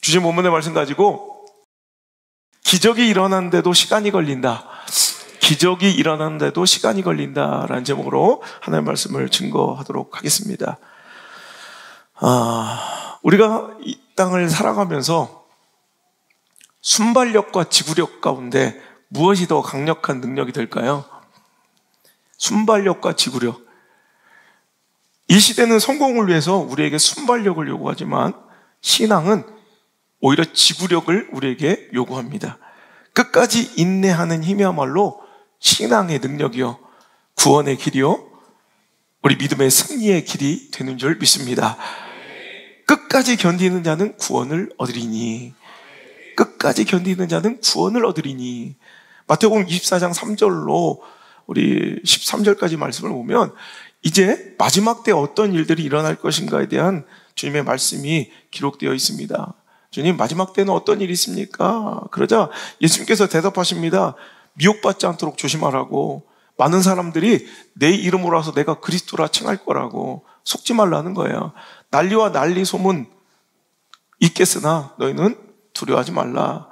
주신 본문의 말씀 가지고 기적이 일어나는데도 시간이 걸린다. 기적이 일어나는데도 시간이 걸린다라는 제목으로 하나님의 말씀을 증거하도록 하겠습니다. 우리가 이 땅을 살아가면서 순발력과 지구력 가운데 무엇이 더 강력한 능력이 될까요? 순발력과 지구력. 이 시대는 성공을 위해서 우리에게 순발력을 요구하지만 신앙은 오히려 지구력을 우리에게 요구합니다. 끝까지 인내하는 힘이야말로 신앙의 능력이요, 구원의 길이요, 우리 믿음의 승리의 길이 되는 줄 믿습니다. 끝까지 견디는 자는 구원을 얻으리니, 끝까지 견디는 자는 구원을 얻으리니. 마태복음 24장 3절로 우리 13절까지 말씀을 보면 이제 마지막 때 어떤 일들이 일어날 것인가에 대한 주님의 말씀이 기록되어 있습니다. 주님, 마지막 때는 어떤 일이 있습니까? 그러자 예수님께서 대답하십니다. 미혹받지 않도록 조심하라고. 많은 사람들이 내 이름으로 와서 내가 그리스도라 칭할 거라고. 속지 말라는 거예요. 난리와 난리 소문 있겠으나 너희는 두려워하지 말라.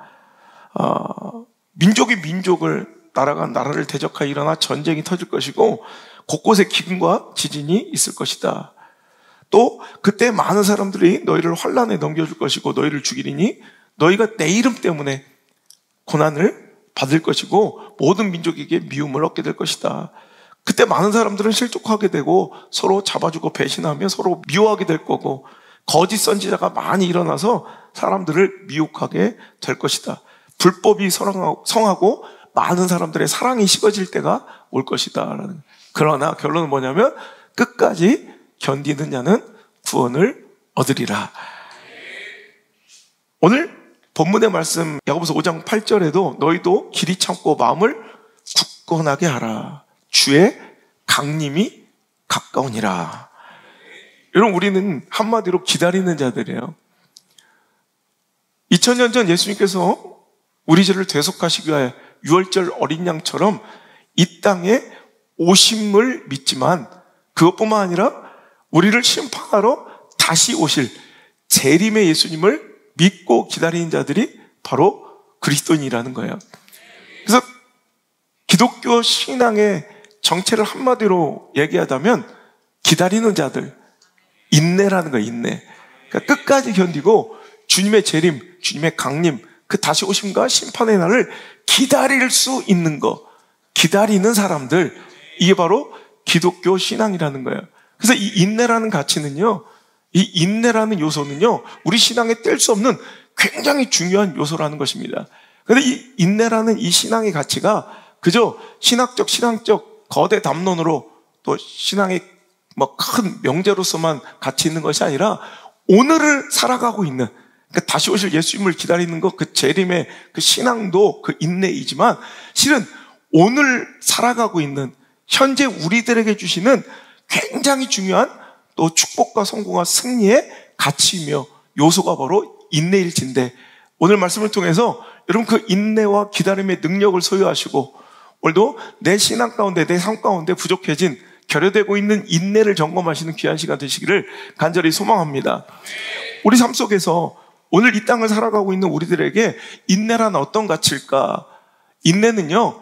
민족이 민족을, 나라가 나라를 대적하여 일어나 전쟁이 터질 것이고 곳곳에 기근과 지진이 있을 것이다. 또 그때 많은 사람들이 너희를 환난에 넘겨줄 것이고 너희를 죽이리니 너희가 내 이름 때문에 고난을 받을 것이고 모든 민족에게 미움을 얻게 될 것이다. 그때 많은 사람들은 실족하게 되고 서로 잡아주고 배신하며 서로 미워하게 될 거고 거짓 선지자가 많이 일어나서 사람들을 미혹하게 될 것이다. 불법이 성하고 많은 사람들의 사랑이 식어질 때가 올 것이다. 그러나 결론은 뭐냐면 끝까지 견디는 자는 구원을 얻으리라. 오늘 본문의 말씀 야고보서 5장 8절에도 너희도 길이 참고 마음을 굳건하게 하라. 주의 강림이 가까우니라. 여러분, 우리는 한마디로 기다리는 자들이에요. 2000년 전 예수님께서 우리 죄를 대속하시기 위하여 유월절 어린 양처럼 이 땅에 오심을 믿지만 그것뿐만 아니라 우리를 심판하러 다시 오실 재림의 예수님을 믿고 기다리는 자들이 바로 그리스도인이라는 거예요. 그래서 기독교 신앙의 정체를 한마디로 얘기하자면 기다리는 자들, 인내라는 거예요. 인내. 그러니까 끝까지 견디고 주님의 재림, 주님의 강림, 그 다시 오심과 심판의 날을 기다릴 수 있는 거, 기다리는 사람들, 이게 바로 기독교 신앙이라는 거예요. 그래서 이 인내라는 가치는요, 이 인내라는 요소는요, 우리 신앙에 뗄 수 없는 굉장히 중요한 요소라는 것입니다. 그런데 이 인내라는 이 신앙의 가치가 그저 신학적, 신앙적 거대 담론으로 또 신앙의 뭐 큰 명제로서만 가치 있는 것이 아니라 오늘을 살아가고 있는, 그러니까 다시 오실 예수님을 기다리는 것, 그 재림의 그 신앙도 그 인내이지만 실은 오늘 살아가고 있는 현재 우리들에게 주시는 굉장히 중요한 또 축복과 성공과 승리의 가치이며 요소가 바로 인내일진데, 오늘 말씀을 통해서 여러분 그 인내와 기다림의 능력을 소유하시고 오늘도 내 신앙 가운데, 내 삶 가운데 부족해진, 결여되고 있는 인내를 점검하시는 귀한 시간 되시기를 간절히 소망합니다. 우리 삶 속에서 오늘 이 땅을 살아가고 있는 우리들에게 인내란 어떤 가치일까? 인내는요,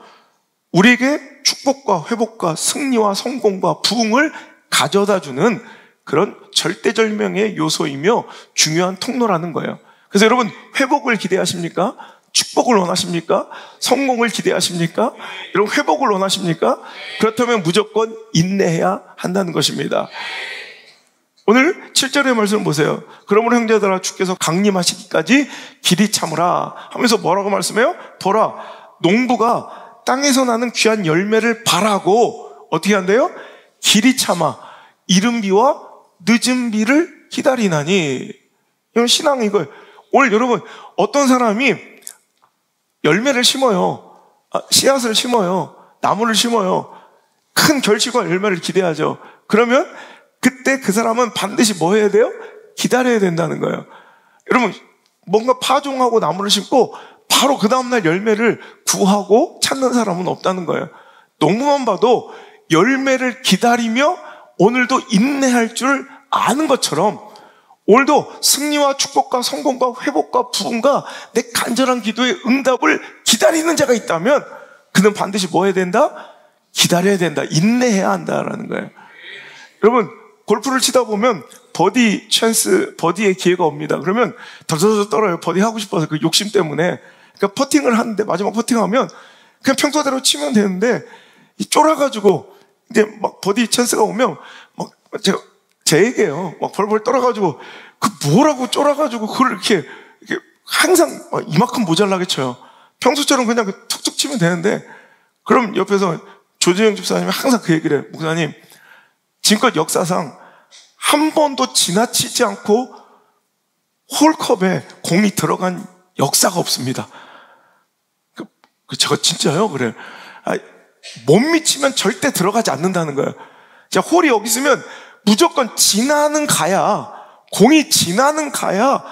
우리에게 축복과 회복과 승리와 성공과 부흥을 가져다주는 그런 절대절명의 요소이며 중요한 통로라는 거예요. 그래서 여러분, 회복을 기대하십니까? 축복을 원하십니까? 성공을 기대하십니까? 여러분, 회복을 원하십니까? 그렇다면 무조건 인내해야 한다는 것입니다. 오늘 7절의 말씀 보세요. 그러므로 형제들아, 주께서 강림하시기까지 길이 참으라 하면서 뭐라고 말씀해요? 보라, 농부가 땅에서 나는 귀한 열매를 바라고 어떻게 한대요? 길이 참아 이른 비와 늦은 비를 기다리나니. 이건 신앙이 이거예요. 오늘 여러분, 어떤 사람이 열매를 심어요. 씨앗을 심어요. 나무를 심어요. 큰 결실과 열매를 기대하죠. 그러면 그때 그 사람은 반드시 뭐 해야 돼요? 기다려야 된다는 거예요. 여러분, 뭔가 파종하고 나무를 심고 바로 그 다음날 열매를 구하고 찾는 사람은 없다는 거예요. 농부만 봐도 열매를 기다리며 오늘도 인내할 줄 아는 것처럼 오늘도 승리와 축복과 성공과 회복과 부흥과 내 간절한 기도의 응답을 기다리는 자가 있다면 그는 반드시 뭐 해야 된다? 기다려야 된다. 인내해야 한다라는 거예요. 여러분, 골프를 치다 보면 버디 찬스, 버디의 기회가 옵니다. 그러면 덜덜덜 떨어요. 버디 하고 싶어서 그 욕심 때문에. 그러니까 퍼팅을 하는데 마지막 퍼팅하면 그냥 평소대로 치면 되는데 쫄아가지고 이제 막 버디 찬스가 오면 막 제 얘기예요. 막 벌벌 떨어가지고 그 뭐라고 쫄아가지고 그걸 이렇게 항상 이만큼 모자라게 쳐요. 평소처럼 그냥 툭툭 치면 되는데 그럼 옆에서 조재영 집사님이 항상 그 얘기를 해요. 목사님, 지금껏 역사상 한 번도 지나치지 않고 홀컵에 공이 들어간 역사가 없습니다. 제가 진짜요? 그래. 못 미치면 절대 들어가지 않는다는 거예요. 자, 홀이 여기 있으면 무조건 지나는 가야, 공이 지나는 가야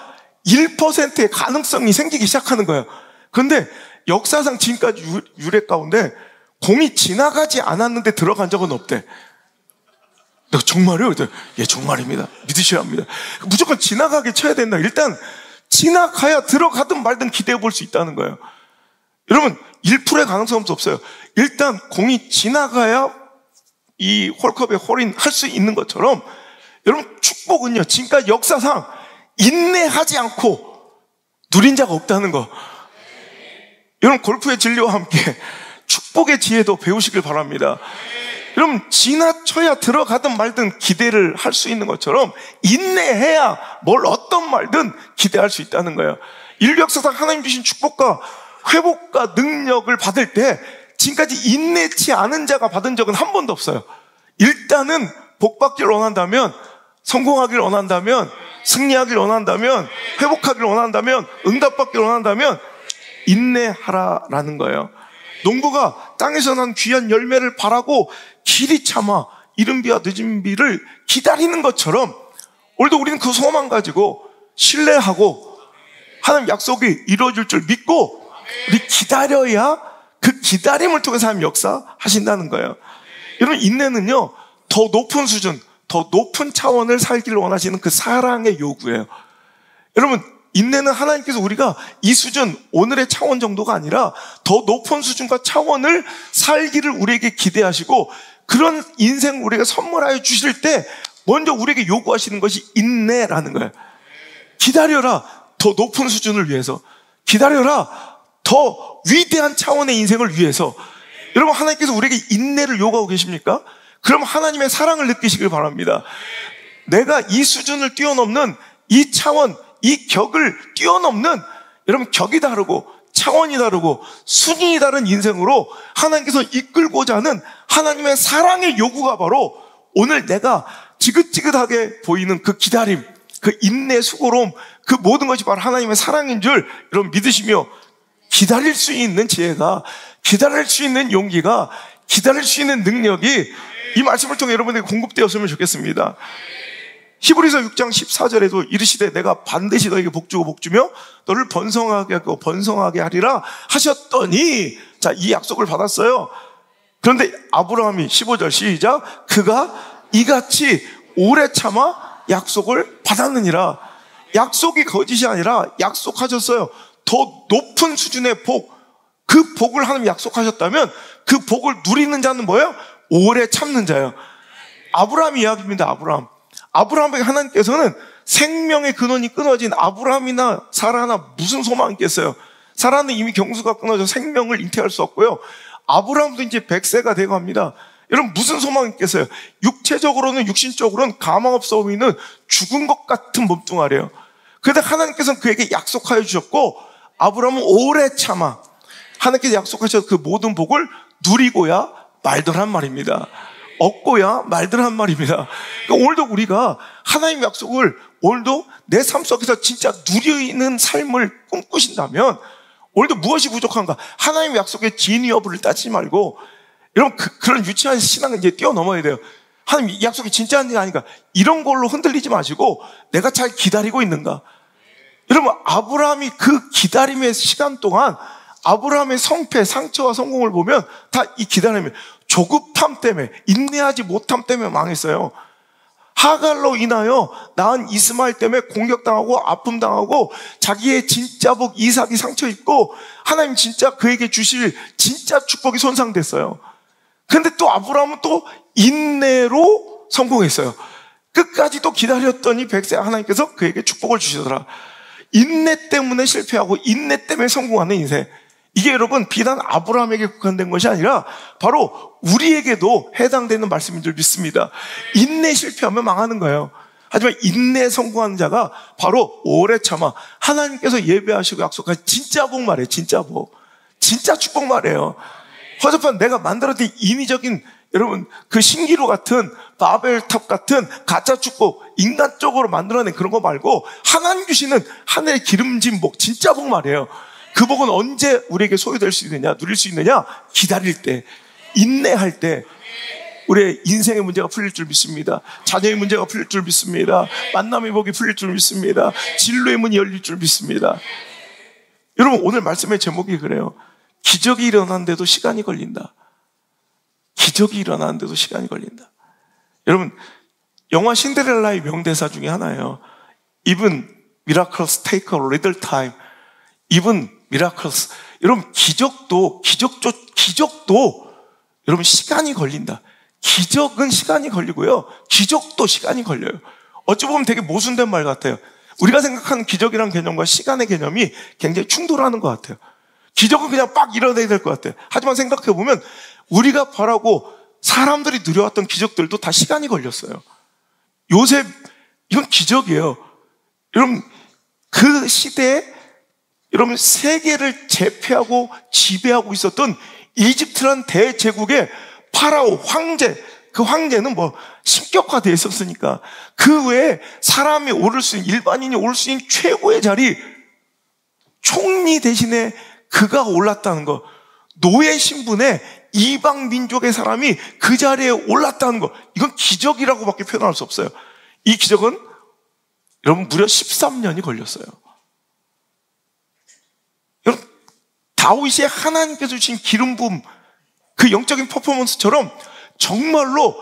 1%의 가능성이 생기기 시작하는 거예요. 그런데 역사상 지금까지 유래 가운데 공이 지나가지 않았는데 들어간 적은 없대. 내가 정말요? 예, 정말입니다. 믿으셔야 합니다. 무조건 지나가게 쳐야 된다. 일단 지나가야 들어가든 말든 기대해 볼 수 있다는 거예요. 여러분, 1%의 가능성은 없어요. 일단 공이 지나가야 이 홀컵에 홀인 할 수 있는 것처럼 여러분, 축복은요, 지금까지 역사상 인내하지 않고 누린 자가 없다는 거. 여러분, 골프의 진리와 함께 축복의 지혜도 배우시길 바랍니다. 여러분, 지나쳐야 들어가든 말든 기대를 할 수 있는 것처럼 인내해야 뭘 어떤 말든 기대할 수 있다는 거예요. 인류 역사상 하나님 주신 축복과 회복과 능력을 받을 때 지금까지 인내치 않은 자가 받은 적은 한 번도 없어요. 일단은 복 받기를 원한다면, 성공하기를 원한다면, 승리하기를 원한다면, 회복하기를 원한다면, 응답받기를 원한다면 인내하라라는 거예요. 농부가 땅에서 난 귀한 열매를 바라고 길이 참아 이른 비와 늦은 비를 기다리는 것처럼 오늘도 우리는 그 소망 가지고 신뢰하고 하나님 약속이 이루어질 줄 믿고 우리 기다려야 그 기다림을 통해서 하나님 역사하신다는 거예요. 여러분, 인내는요, 더 높은 수준, 더 높은 차원을 살기를 원하시는 그 사랑의 요구예요. 여러분, 인내는 하나님께서 우리가 이 수준, 오늘의 차원 정도가 아니라 더 높은 수준과 차원을 살기를 우리에게 기대하시고 그런 인생 우리에게 선물하여 주실 때 먼저 우리에게 요구하시는 것이 인내라는 거예요. 기다려라, 더 높은 수준을 위해서. 기다려라, 더 위대한 차원의 인생을 위해서. 여러분, 하나님께서 우리에게 인내를 요구하고 계십니까? 그럼 하나님의 사랑을 느끼시길 바랍니다. 내가 이 수준을 뛰어넘는 이 차원, 이 격을 뛰어넘는, 여러분, 격이 다르고 차원이 다르고 순위이 다른 인생으로 하나님께서 이끌고자 하는 하나님의 사랑의 요구가 바로 오늘 내가 지긋지긋하게 보이는 그 기다림, 그 인내, 수고로움, 그 모든 것이 바로 하나님의 사랑인 줄 여러분 믿으시며 기다릴 수 있는 지혜가, 기다릴 수 있는 용기가, 기다릴 수 있는 능력이 이 말씀을 통해 여러분에게 공급되었으면 좋겠습니다. 히브리서 6장 14절에도 이르시되 내가 반드시 너에게 복주고 복주며 너를 번성하게 하고 번성하게 하리라 하셨더니, 자, 이 약속을 받았어요. 그런데 아브라함이 15절 시작, 그가 이같이 오래 참아 약속을 받았느니라. 약속이 거짓이 아니라 약속하셨어요. 더 높은 수준의 복, 그 복을 하나님 약속하셨다면 그 복을 누리는 자는 뭐예요? 오래 참는 자예요. 아브라함 이야기입니다. 아브라함에게 하나님께서는 생명의 근원이 끊어진 아브라함이나 사라나 무슨 소망이 있겠어요? 사라는 이미 경수가 끊어져 생명을 잉태할 수 없고요. 아브라함도 이제 100세가 되고 합니다. 여러분, 무슨 소망이 있겠어요? 육체적으로는, 육신적으로는 가망 없어 보이는 죽은 것 같은 몸뚱아리예요. 그런데 하나님께서는 그에게 약속하여 주셨고 아브라함은 오래 참아 하나님께서 약속하셨던 그 모든 복을 누리고야 말더란 말입니다. 얻고야 말더란 말입니다. 그러니까 오늘도 우리가 하나님의 약속을 오늘도 내 삶 속에서 진짜 누리는 삶을 꿈꾸신다면 오늘도 무엇이 부족한가? 하나님의 약속의 진위 여부를 따지지 말고, 여러분, 그런 유치한 신앙을 이제 뛰어넘어야 돼요. 하나님 이 약속이 진짜인지 아닌가? 이런 걸로 흔들리지 마시고 내가 잘 기다리고 있는가? 여러분, 아브라함이 그 기다림의 시간 동안 아브라함의 성패, 상처와 성공을 보면 다 이 기다림이 조급함 때문에, 인내하지 못함 때문에 망했어요. 하갈로 인하여 낳은 이스마엘 때문에 공격당하고 아픔당하고 자기의 진짜 복 이삭이 상처 입고 하나님 진짜 그에게 주실 진짜 축복이 손상됐어요. 근데 또 아브라함은 또 인내로 성공했어요. 끝까지 또 기다렸더니 100세 하나님께서 그에게 축복을 주시더라. 인내 때문에 실패하고 인내 때문에 성공하는 인생. 이게 여러분 비단 아브라함에게 국한된 것이 아니라 바로 우리에게도 해당되는 말씀인 줄 믿습니다. 인내 실패하면 망하는 거예요. 하지만 인내 성공하는 자가 바로 오래 참아 하나님께서 예배하시고 약속한 진짜 복 말이에요. 진짜 복. 진짜 축복 말이에요. 허접한 내가 만들어진 인위적인 여러분 그 신기루 같은 바벨탑 같은 가짜 축복 인간적으로 만들어낸 그런 거 말고 하나님 주시는 하늘의 기름진 복 진짜 복 말이에요. 그 복은 언제 우리에게 소유될 수 있느냐 누릴 수 있느냐 기다릴 때 인내할 때 우리의 인생의 문제가 풀릴 줄 믿습니다. 자녀의 문제가 풀릴 줄 믿습니다. 만남의 복이 풀릴 줄 믿습니다. 진로의 문이 열릴 줄 믿습니다. 여러분 오늘 말씀의 제목이 그래요. 기적이 일어나는데도 시간이 걸린다. 기적이 일어나는데도 시간이 걸린다. 여러분 영화 신데렐라의 명대사 중에 하나예요. Even miracles take a little time. Even miracles. 여러분 기적도 여러분 시간이 걸린다. 기적은 시간이 걸리고요. 기적도 시간이 걸려요. 어찌 보면 되게 모순된 말 같아요. 우리가 생각하는 기적이라는 개념과 시간의 개념이 굉장히 충돌하는 것 같아요. 기적은 그냥 빡 일어나야 될 것 같아요. 하지만 생각해보면 우리가 바라고 사람들이 누려왔던 기적들도 다 시간이 걸렸어요. 요셉, 이건 기적이에요. 여러분, 그 시대에 여러분 세계를 제패하고 지배하고 있었던 이집트란 대제국의 파라오 황제, 그 황제는 뭐 신격화되어 있었으니까 그 외에 사람이 오를 수 있는 일반인이 오를 수 있는 최고의 자리 총리 대신에 그가 올랐다는 거, 노예 신분에 이방 민족의 사람이 그 자리에 올랐다는 거, 이건 기적이라고밖에 표현할 수 없어요. 이 기적은 여러분 무려 13년이 걸렸어요. 여러분 다윗이 하나님께서 주신 기름 부음, 그 영적인 퍼포먼스처럼 정말로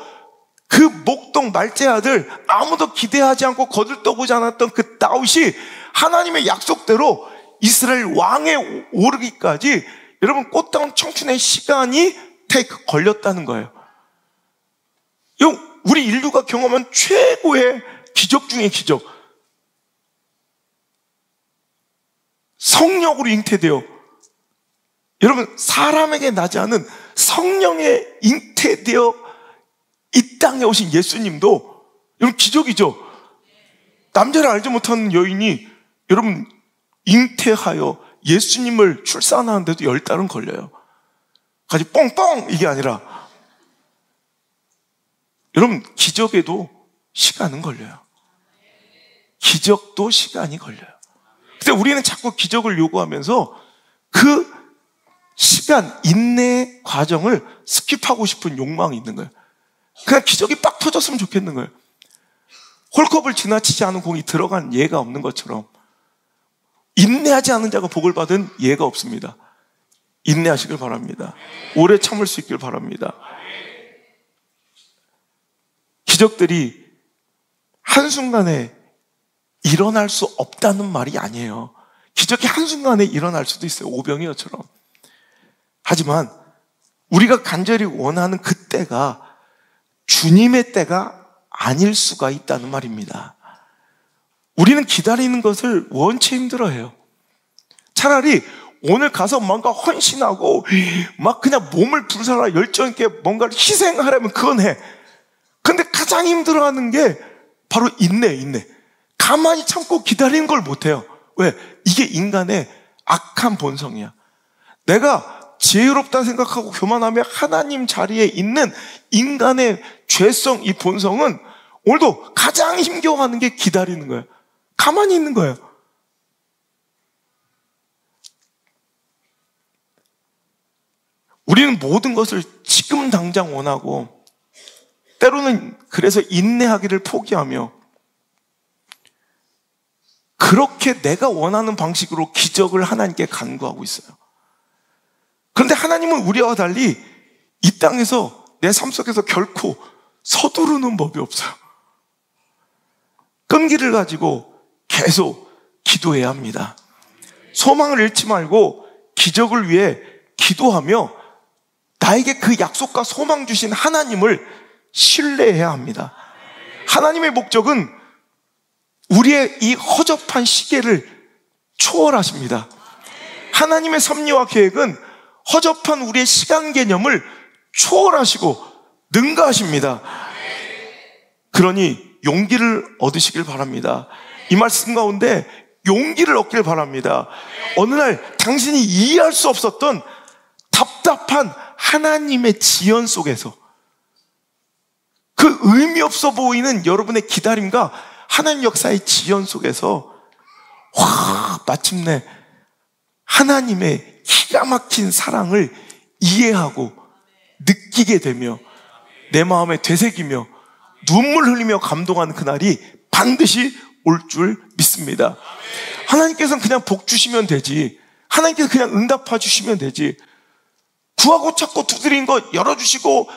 그 목동 말제 아들 아무도 기대하지 않고 거들떠보지 않았던 그 다윗이 하나님의 약속대로 이스라엘 왕에 오르기까지 여러분 꽃다운 청춘의 시간이 걸렸다는 거예요. 우리 인류가 경험한 최고의 기적 중의 기적. 성령으로 잉태되어 여러분 사람에게 나지 않은 성령에 잉태되어 이 땅에 오신 예수님도 여러분 기적이죠. 남자를 알지 못하는 여인이 여러분 잉태하여 예수님을 출산하는데도 10달은 걸려요. 가지 뻥뻥 이게 아니라 여러분 기적에도 시간은 걸려요. 기적도 시간이 걸려요. 근데 우리는 자꾸 기적을 요구하면서 그 시간, 인내의 과정을 스킵하고 싶은 욕망이 있는 거예요. 그냥 기적이 빡 터졌으면 좋겠는 거예요. 홀컵을 지나치지 않은 공이 들어간 예가 없는 것처럼 인내하지 않은 자가 복을 받은 예가 없습니다. 인내하시길 바랍니다. 오래 참을 수 있길 바랍니다. 기적들이 한순간에 일어날 수 없다는 말이 아니에요. 기적이 한순간에 일어날 수도 있어요. 오병이어처럼. 하지만 우리가 간절히 원하는 그 때가 주님의 때가 아닐 수가 있다는 말입니다. 우리는 기다리는 것을 원체 힘들어해요. 차라리 오늘 가서 뭔가 헌신하고 막 그냥 몸을 불살라 열정 있게 뭔가를 희생하려면 그건 해. 근데 가장 힘들어하는 게 바로 인내. 가만히 참고 기다리는 걸 못해요. 왜? 이게 인간의 악한 본성이야. 내가 지혜롭다 생각하고 교만하며 하나님 자리에 있는 인간의 죄성, 이 본성은 오늘도 가장 힘겨워하는 게 기다리는 거예요. 가만히 있는 거예요. 우리는 모든 것을 지금 당장 원하고 때로는 그래서 인내하기를 포기하며 그렇게 내가 원하는 방식으로 기적을 하나님께 간구하고 있어요. 그런데 하나님은 우리와 달리 이 땅에서 내 삶 속에서 결코 서두르는 법이 없어요. 끈기를 가지고 계속 기도해야 합니다. 소망을 잃지 말고 기적을 위해 기도하며 나에게 그 약속과 소망 주신 하나님을 신뢰해야 합니다. 하나님의 목적은 우리의 이 허접한 시계를 초월하십니다. 하나님의 섭리와 계획은 허접한 우리의 시간 개념을 초월하시고 능가하십니다. 그러니 용기를 얻으시길 바랍니다. 이 말씀 가운데 용기를 얻길 바랍니다. 어느 날 당신이 이해할 수 없었던 답답한 하나님의 지연 속에서 그 의미 없어 보이는 여러분의 기다림과 하나님 역사의 지연 속에서 마침내 하나님의 기가 막힌 사랑을 이해하고 느끼게 되며 내 마음에 되새기며 눈물 흘리며 감동하는 그날이 반드시 올 줄 믿습니다. 하나님께서는 그냥 복 주시면 되지, 하나님께서 그냥 응답해 주시면 되지, 구하고 찾고 두드린 거 열어주시고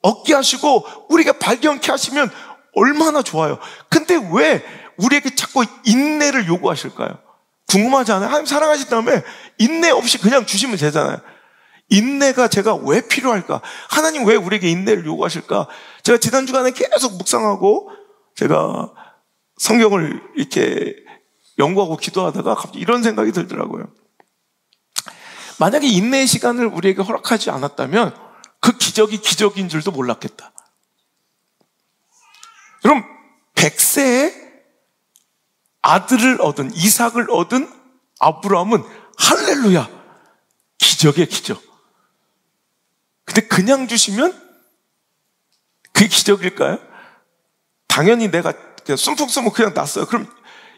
얻게 하시고 우리가 발견케 하시면 얼마나 좋아요. 근데 왜 우리에게 자꾸 인내를 요구하실까요? 궁금하지 않아요? 하나님 사랑하신 다음에 인내 없이 그냥 주시면 되잖아요. 인내가 제가 왜 필요할까? 하나님 왜 우리에게 인내를 요구하실까? 제가 지난 주간에 계속 묵상하고 제가 성경을 이렇게 연구하고 기도하다가 갑자기 이런 생각이 들더라고요. 만약에 인내의 시간을 우리에게 허락하지 않았다면 그 기적이 기적인 줄도 몰랐겠다. 그럼 100세에 아들을 얻은, 이삭을 얻은 아브라함은 할렐루야, 기적의 기적. 근데 그냥 주시면 그게 기적일까요? 당연히 내가 그냥 숨풍숨을 그냥 났어요. 그럼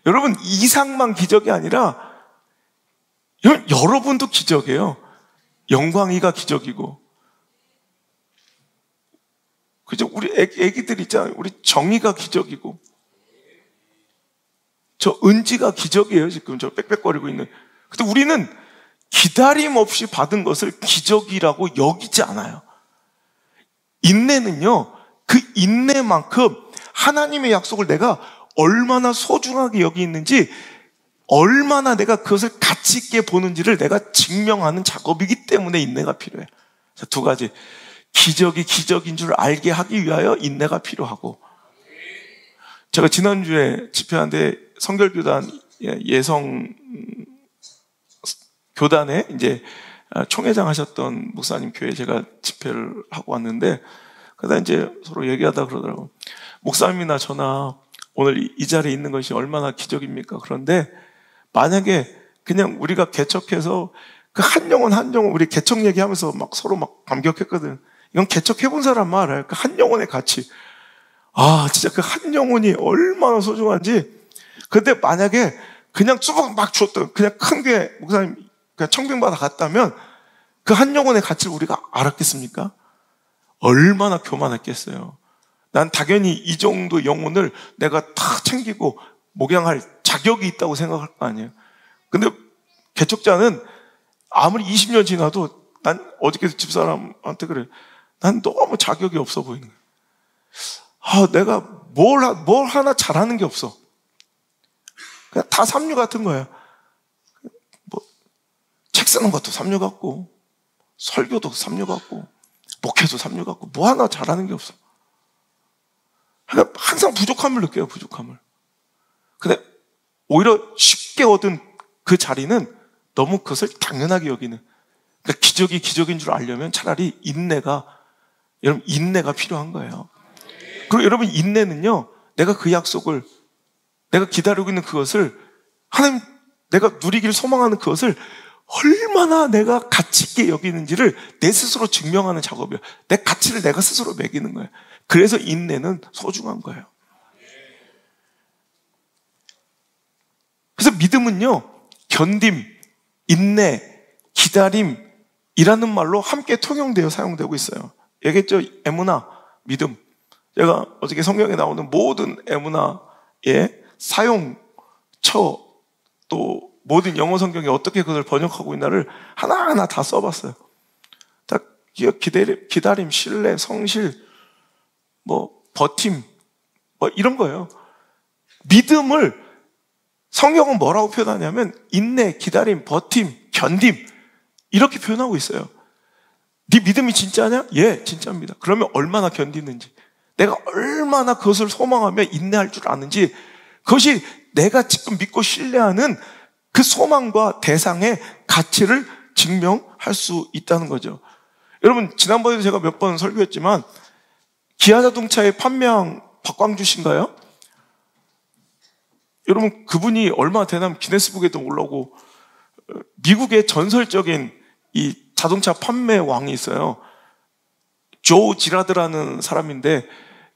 여러분, 이삭만 기적이 아니라 여러분도 기적이에요. 영광이가 기적이고, 그죠? 우리 애기들 있잖아요. 우리 정의가 기적이고, 저 은지가 기적이에요. 지금 저 빽빽거리고 있는. 근데 우리는 기다림 없이 받은 것을 기적이라고 여기지 않아요. 인내는요, 그 인내만큼 하나님의 약속을 내가 얼마나 소중하게 여기 있는지, 얼마나 내가 그것을 가치 있게 보는지를 내가 증명하는 작업이기 때문에 인내가 필요해요. 자, 두 가지. 기적이 기적인 줄 알게 하기 위하여 인내가 필요하고, 제가 지난주에 집회하는데 성결교단 예성 교단에 이제 총회장 하셨던 목사님 교회에 제가 집회를 하고 왔는데, 그러다 이제 서로 얘기하다 그러더라고요. 목사님이나 저나 오늘 이 자리에 있는 것이 얼마나 기적입니까? 그런데 만약에 그냥 우리가 개척해서 그 한 영혼 우리 개척 얘기하면서 막 서로 막 감격했거든. 이건 개척해본 사람 말아요. 그 한 영혼의 가치. 진짜 그 한 영혼이 얼마나 소중한지. 근데 만약에 그냥 쭈벅 막 줬던, 그냥 큰 교회 목사님 그냥 청빙받아 갔다면 그 한 영혼의 가치를 우리가 알았겠습니까? 얼마나 교만했겠어요. 난 당연히 이 정도 영혼을 내가 다 챙기고 목양할 자격이 있다고 생각할 거 아니에요. 근데 개척자는 아무리 20년 지나도, 난 어저께 집사람한테 그래, 난 너무 자격이 없어 보이는 거예요. 내가 뭘 하나 잘하는 게 없어. 그냥 다 삼류 같은 거야. 책 쓰는 것도 삼류 같고, 설교도 삼류 같고, 목회도 삼류 같고, 뭐 하나 잘하는 게 없어. 그러니까 항상 부족함을 느껴요, 부족함을. 근데 오히려 쉽게 얻은 그 자리는 너무 그것을 당연하게 여기는. 그러니까 기적이 기적인 줄 알려면 차라리 여러분, 인내가 필요한 거예요. 그리고 여러분, 인내는요, 내가 그 약속을, 내가 기다리고 있는 그것을, 하나님, 내가 누리기를 소망하는 그것을 얼마나 내가 가치 있게 여기는지를 내 스스로 증명하는 작업이에요. 내 가치를 내가 스스로 매기는 거예요. 그래서 인내는 소중한 거예요. 그래서 믿음은요, 견딤, 인내, 기다림이라는 말로 함께 통용되어 사용되고 있어요. 얘기했죠? 에무나, 믿음. 제가 어저께 성경에 나오는 모든 에무나의 사용처, 또 모든 영어 성경이 어떻게 그걸 번역하고 있나를 하나하나 다 써봤어요. 다 기다림, 신뢰, 성실, 버팀, 이런 거예요. 믿음을 성경은 뭐라고 표현하냐면 인내, 기다림, 버팀, 견딤 이렇게 표현하고 있어요. 네 믿음이 진짜냐? 예, 진짜입니다. 그러면 얼마나 견디는지, 내가 얼마나 그것을 소망하며 인내할 줄 아는지, 그것이 내가 지금 믿고 신뢰하는 그 소망과 대상의 가치를 증명할 수 있다는 거죠. 여러분, 지난번에도 제가 몇 번 설교했지만 기아자동차의 판매왕 박광주 씨인가요? 여러분, 그분이 얼마나 되냐면 기네스북에도 올라오고, 미국의 전설적인 이 자동차 판매 왕이 있어요. 조 지라드라는 사람인데,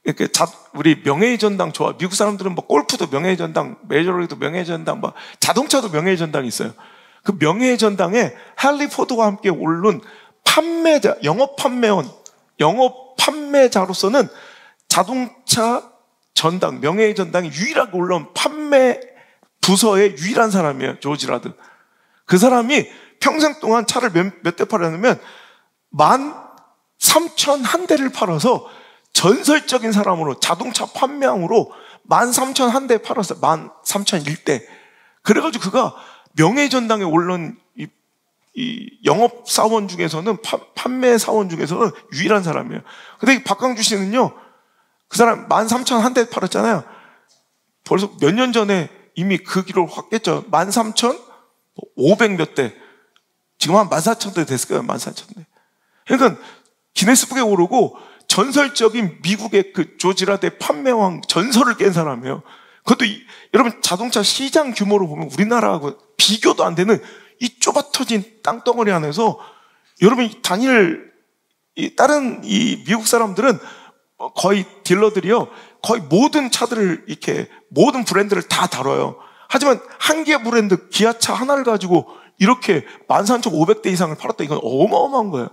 이렇게 우리 명예의 전당 좋아. 미국 사람들은 뭐 골프도 명예의 전당, 메이저리그도 명예의 전당, 뭐 자동차도 명예의 전당이 있어요. 그 명예의 전당에 할리 포드와 함께 오른 판매자, 영업 판매자로서는 자동차 전당, 명예의 전당이 유일하게 올라온 판매 부서의 유일한 사람이에요. 조 지라드. 그 사람이 평생 동안 차를 몇 대 팔았냐면 13,001대를 팔아서 전설적인 사람으로, 자동차 판매왕으로 13,001대 팔았어요. 13,001대. 그래가지고 그가 명예의 전당에 올른 이 영업사원 중에서는, 판매사원 중에서는 유일한 사람이에요. 근데 이 박광주 씨는요, 그 사람 13,001대 팔았잖아요. 벌써 몇 년 전에 이미 그 기록을 확 깼죠. 13,500 몇 대. 지금 한 14,000대 됐을 거예요. 14,000대. 그러니까 기네스북에 오르고 전설적인 미국의 그 조지라드의 판매왕 전설을 깬 사람이에요. 그것도 여러분, 자동차 시장 규모로 보면 우리나라하고 비교도 안 되는 이 좁아터진 땅덩어리 안에서, 여러분, 다른 이 미국 사람들은 거의 딜러들이요, 거의 모든 차들을 이렇게 모든 브랜드를 다 다뤄요. 하지만 한 개 브랜드 기아차 하나를 가지고 이렇게 13,500대 이상을 팔았다. 이건 어마어마한 거예요.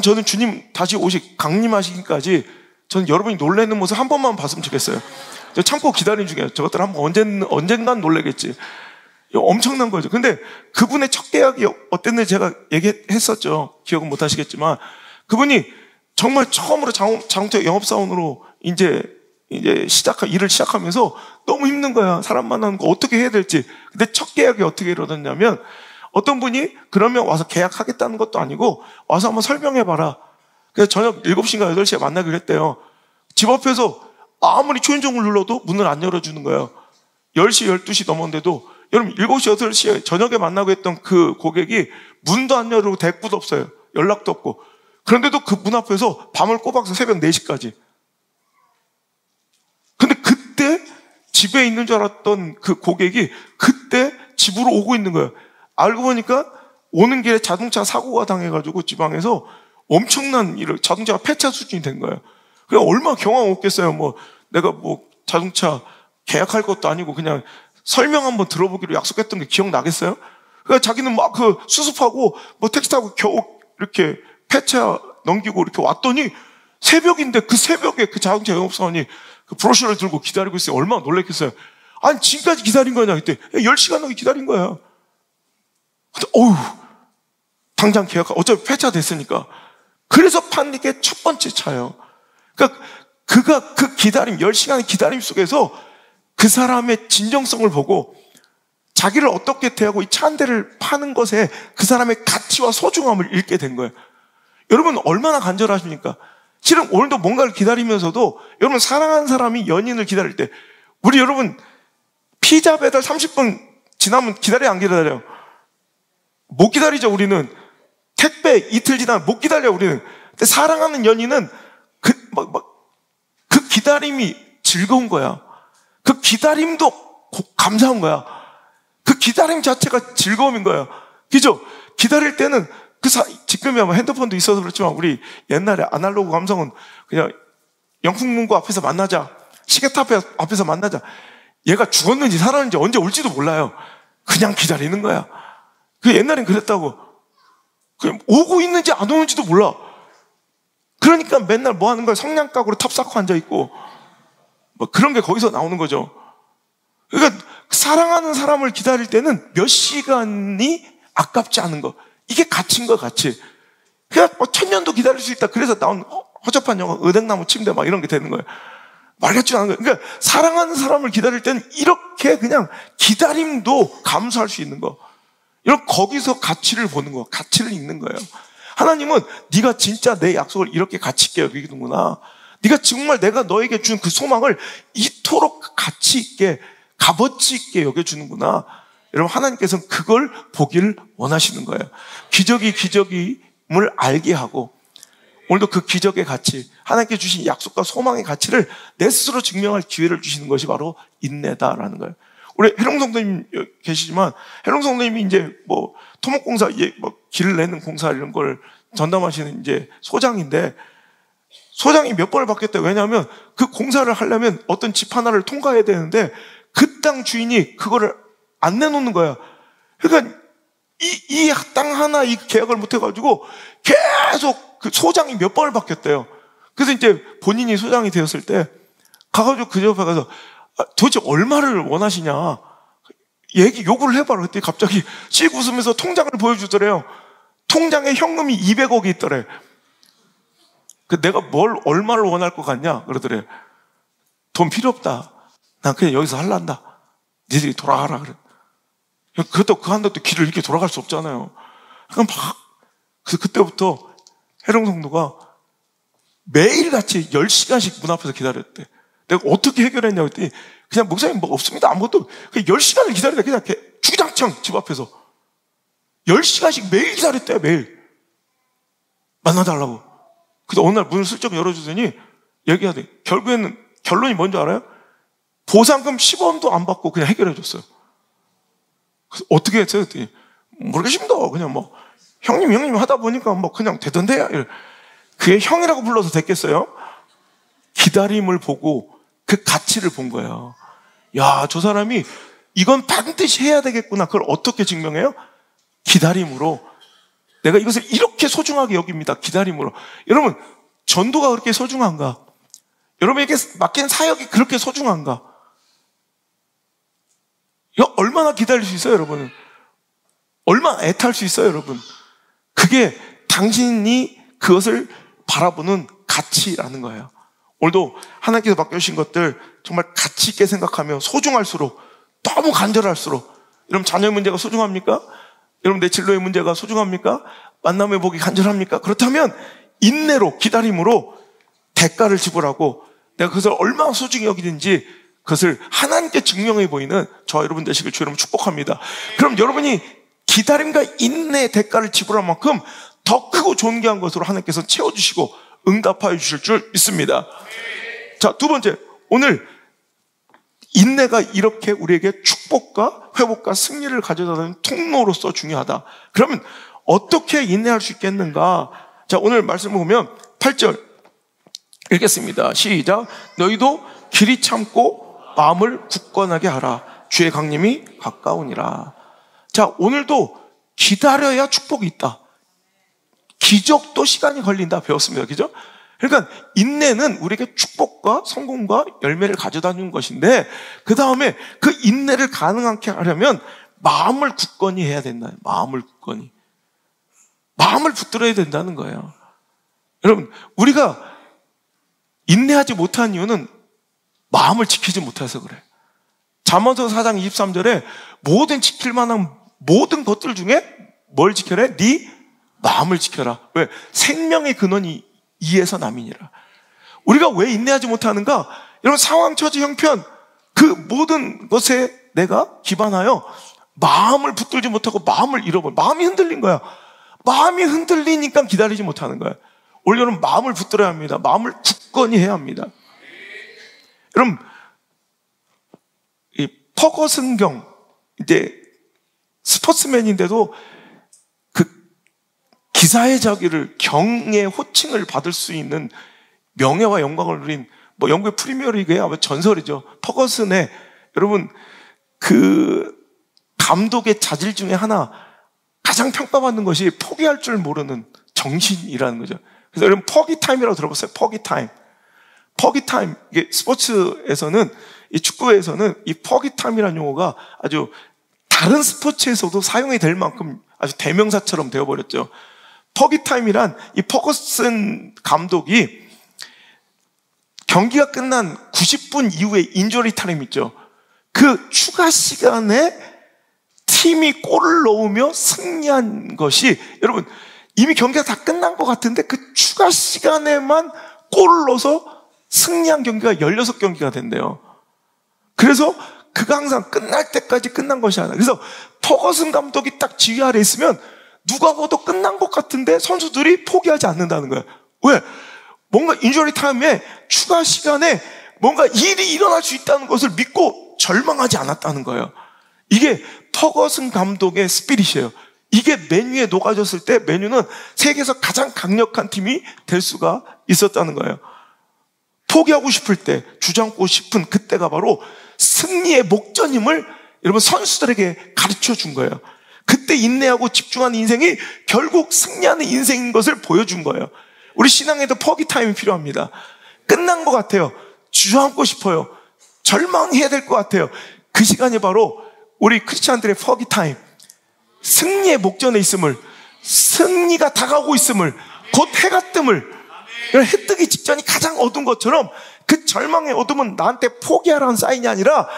저는 주님 다시 강림하시기까지 저는 여러분이 놀라는 모습 한 번만 봤으면 좋겠어요. 저 참고 기다리는 중이에요. 저것들 한번 언젠간 놀라겠지. 엄청난 거죠. 근데 그분의 첫 계약이 어땠는지 제가 얘기했었죠. 기억은 못 하시겠지만, 그분이 정말 처음으로 자동차 영업사원으로 이제 일을 시작하면서 너무 힘든 거야. 사람 만나는 거 어떻게 해야 될지. 근데 첫 계약이 어떻게 이루어졌냐면, 어떤 분이 그러면 와서 계약하겠다는 것도 아니고 와서 한번 설명해봐라. 그래서 저녁 7시인가 8시에 만나기로 했대요. 집 앞에서 아무리 초인종을 눌러도 문을 안 열어주는 거예요. 10시, 12시 넘었는데도. 여러분, 7시, 8시에 저녁에 만나고 했던 그 고객이 문도 안 열고 대꾸도 없어요. 연락도 없고. 그런데도 그 문 앞에서 밤을 꼬박서 새벽 4시까지. 근데 그때 집에 있는 줄 알았던 그 고객이 그때 집으로 오고 있는 거예요. 알고 보니까 오는 길에 자동차 사고가 당해가지고 지방에서 엄청난 자동차가 폐차 수준이 된 거예요. 그냥 얼마나 경황 없겠어요. 내가 자동차 계약할 것도 아니고 그냥 설명 한번 들어보기로 약속했던 게 기억나겠어요? 그러니까 자기는 막 수습하고 택시 타고 겨우 이렇게 폐차 넘기고 이렇게 왔더니 새벽인데, 그 새벽에 그 자동차 영업사원이 그 브로셔를 들고 기다리고 있어요. 얼마나 놀랬겠어요? 아니, 지금까지 기다린 거냐? 그때 10시간 넘게 기다린 거야. 근데 당장 계약하, 어차피 폐차됐으니까. 그래서 판 게 첫 번째 차예요. 그러니까 그가 그 기다림, 10시간의 기다림 속에서 그 사람의 진정성을 보고 자기를 어떻게 대하고 이 차 한 대를 파는 것에 그 사람의 가치와 소중함을 읽게 된 거예요. 여러분, 얼마나 간절하십니까? 실은 오늘도 뭔가를 기다리면서도, 여러분, 사랑하는 사람이 연인을 기다릴 때, 우리 여러분, 피자 배달 30분 지나면 기다려요, 안 기다려요? 못 기다리죠, 우리는. 택배 이틀 지나면 못 기다려, 우리는. 근데 사랑하는 연인은 그 기다림이 즐거운 거야. 그 기다림도 감사한 거야. 그 기다림 자체가 즐거움인 거야. 그죠? 기다릴 때는 지금이야 핸드폰도 있어서 그렇지만, 우리 옛날에 아날로그 감성은 그냥 영풍문고 앞에서 만나자, 시계탑 앞에서 만나자. 얘가 죽었는지 살았는지 언제 올지도 몰라요. 그냥 기다리는 거야. 그 옛날엔 그랬다고. 오고 있는지 안 오는지도 몰라. 그러니까 맨날 뭐 하는 거야? 성냥가구로 탑 쌓고 앉아있고, 그런 게 거기서 나오는 거죠. 그러니까 사랑하는 사람을 기다릴 때는 몇 시간이 아깝지 않은 거. 이게 가치인 거야, 가치. 그냥 1000년도 기다릴 수 있다. 그래서 나온 허접한 영화, 은행나무 침대 이런 게 되는 거예요. 말 같지도 않은 거예요. 그러니까 사랑하는 사람을 기다릴 때는 이렇게 그냥 기다림도 감수할 수 있는 거. 이런 거기서 가치를 보는 거, 가치를 읽는 거예요. 하나님은 네가 진짜 내 약속을 이렇게 가치 있게 여기는구나. 네가 정말 내가 너에게 준 그 소망을 이토록 가치 있게, 값어치 있게 여겨주는구나. 여러분, 하나님께서는 그걸 보기를 원하시는 거예요. 기적임을 알게 하고, 오늘도 그 기적의 가치, 하나님께 주신 약속과 소망의 가치를 내 스스로 증명할 기회를 주시는 것이 바로 인내다라는 거예요. 우리 해롱 성도님 계시지만, 해롱 성도님이 이제 뭐 토목공사, 뭐 길을 내는 공사 이런 걸 전담하시는 이제 소장인데, 소장이 몇 번을 바뀌었대요. 왜냐하면 그 공사를 하려면 어떤 집 하나를 통과해야 되는데 그 땅 주인이 그거를 안 내놓는 거야. 그러니까 이 땅 하나 이 계약을 못 해가지고 계속 그 소장이 몇 번을 바뀌었대요. 그래서 이제 본인이 소장이 되었을 때 가가지고 그 옆에 가서 도대체 얼마를 원하시냐 요구를 해봐라. 그때 갑자기 씩 웃으면서 통장을 보여주더래요. 통장에 현금이 200억이 있더래. 그 내가 얼마를 원할 것 같냐 그러더래. 돈 필요 없다. 난 그냥 여기서 할란다. 니들이 돌아가라 그래. 그것도 그 한도 또 길을 이렇게 돌아갈 수 없잖아요. 그러니까 그래서 그때부터 해롱 성도가 매일같이 10시간씩 문 앞에서 기다렸대. 내가 어떻게 해결했냐고 했더니 그냥 목사님 뭐 없습니다. 아무것도. 그냥 10시간을 기다렸대. 그냥 주장창 집 앞에서 10시간씩 매일 기다렸대. 매일 만나달라고. 그래서 어느 날 문을 슬쩍 열어주더니 얘기하대. 결국에는 결론이 뭔지 알아요? 보상금 10원도 안 받고 그냥 해결해줬어요. 그래서 어떻게 했어요? 그랬더니 모르겠습니다. 그냥 뭐 형님 하다 보니까 뭐 그냥 되던데요. 그게 형이라고 불러서 됐겠어요? 기다림을 보고 그 가치를 본 거예요. 야, 저 사람이 이건 반드시 해야 되겠구나. 그걸 어떻게 증명해요? 기다림으로. 내가 이것을 이렇게 소중하게 여깁니다. 기다림으로. 여러분, 전도가 그렇게 소중한가? 여러분에게 맡긴 사역이 그렇게 소중한가? 이거 얼마나 기다릴 수 있어요, 여러분은? 얼마나 애탈 수 있어요, 여러분? 그게 당신이 그것을 바라보는 가치라는 거예요. 오늘도 하나님께서 맡겨주신 것들 정말 가치 있게 생각하며 소중할수록, 너무 간절할수록, 여러분 자녀의 문제가 소중합니까? 여러분 내 진로의 문제가 소중합니까? 만남의 복이 간절합니까? 그렇다면 인내로, 기다림으로 대가를 지불하고 내가 그것을 얼마나 소중히 여기는지 그것을 하나님께 증명해 보이는 저와 여러분 되시길 주의 이름으로 축복합니다. 그럼 여러분이 기다림과 인내의 대가를 지불할 만큼 더 크고 존귀한 것으로 하나님께서 채워주시고 응답하여 주실 줄 믿습니다. 자, 두 번째, 오늘 인내가 이렇게 우리에게 축복과 회복과 승리를 가져다주는 통로로서 중요하다. 그러면 어떻게 인내할 수 있겠는가? 자, 오늘 말씀을 보면 8절 읽겠습니다. 시작. 너희도 길이 참고 마음을 굳건하게 하라. 주의 강림이 가까우니라. 자, 오늘도 기다려야 축복이 있다. 기적도 시간이 걸린다 배웠습니다. 그죠? 그러니까 인내는 우리에게 축복과 성공과 열매를 가져다 주는 것인데 그 다음에 그 인내를 가능하게 하려면 마음을 굳건히 해야 된다. 마음을 굳건히. 마음을 붙들어야 된다는 거예요. 여러분, 우리가 인내하지 못한 이유는 마음을 지키지 못해서 그래. 잠언서 4장 23절에 모든 지킬 만한 모든 것들 중에 뭘 지켜라? 네 마음을 지켜라. 왜? 생명의 근원이 이에서 남이니라. 우리가 왜 인내하지 못하는가? 여러분, 상황, 처지, 형편 그 모든 것에 내가 기반하여 마음을 붙들지 못하고 마음을 잃어버려. 마음이 흔들린 거야. 마음이 흔들리니까 기다리지 못하는 거야. 오늘 여러분 마음을 붙들어야 합니다. 마음을 굳건히 해야 합니다. 여러분, 이 퍼거슨 경 이제 스포츠맨인데도 그 기사의 자기를 경의 호칭을 받을 수 있는 명예와 영광을 누린 뭐 영국의 프리미어리그의 아마 전설이죠. 퍼거슨의 여러분 그 감독의 자질 중에 하나 가장 평가받는 것이 포기할 줄 모르는 정신이라는 거죠. 그래서 여러분 퍼기 타임이라고 들어봤어요? 퍼기 타임. 퍼기 타임. 이게 스포츠에서는 이 축구에서는 이 퍼기 타임이라는 용어가 아주 다른 스포츠에서도 사용이 될 만큼 아주 대명사처럼 되어버렸죠. 퍼기 타임이란 이 퍼거슨 감독이 경기가 끝난 90분 이후에 인저리 타임 있죠. 그 추가 시간에 팀이 골을 넣으며 승리한 것이, 여러분 이미 경기가 다 끝난 것 같은데 그 추가 시간에만 골을 넣어서 승리한 경기가 16경기가 된대요. 그래서 그가 항상 끝날 때까지 끝난 것이 아니라, 그래서 퍼거슨 감독이 딱 지휘 아래 있으면 누가 봐도 끝난 것 같은데 선수들이 포기하지 않는다는 거예요. 왜? 뭔가 인저리 타임에 추가 시간에 뭔가 일이 일어날 수 있다는 것을 믿고 절망하지 않았다는 거예요. 이게 퍼거슨 감독의 스피릿이에요. 이게 맨유에 녹아졌을 때 맨유는 세계에서 가장 강력한 팀이 될 수가 있었다는 거예요. 포기하고 싶을 때, 주저앉고 싶은 그때가 바로 승리의 목전임을 여러분 선수들에게 가르쳐 준 거예요. 그때 인내하고 집중하는 인생이 결국 승리하는 인생인 것을 보여준 거예요. 우리 신앙에도 포기 타임이 필요합니다. 끝난 것 같아요. 주저앉고 싶어요. 절망해야 될 것 같아요. 그 시간이 바로 우리 크리스찬들의 포기 타임. 승리의 목전에 있음을, 승리가 다가오고 있음을, 곧 해가 뜸을, 해 뜨기 직전이 가장 어두운 것처럼 그 절망의 어둠은 나한테 포기하라는 사인이 아니라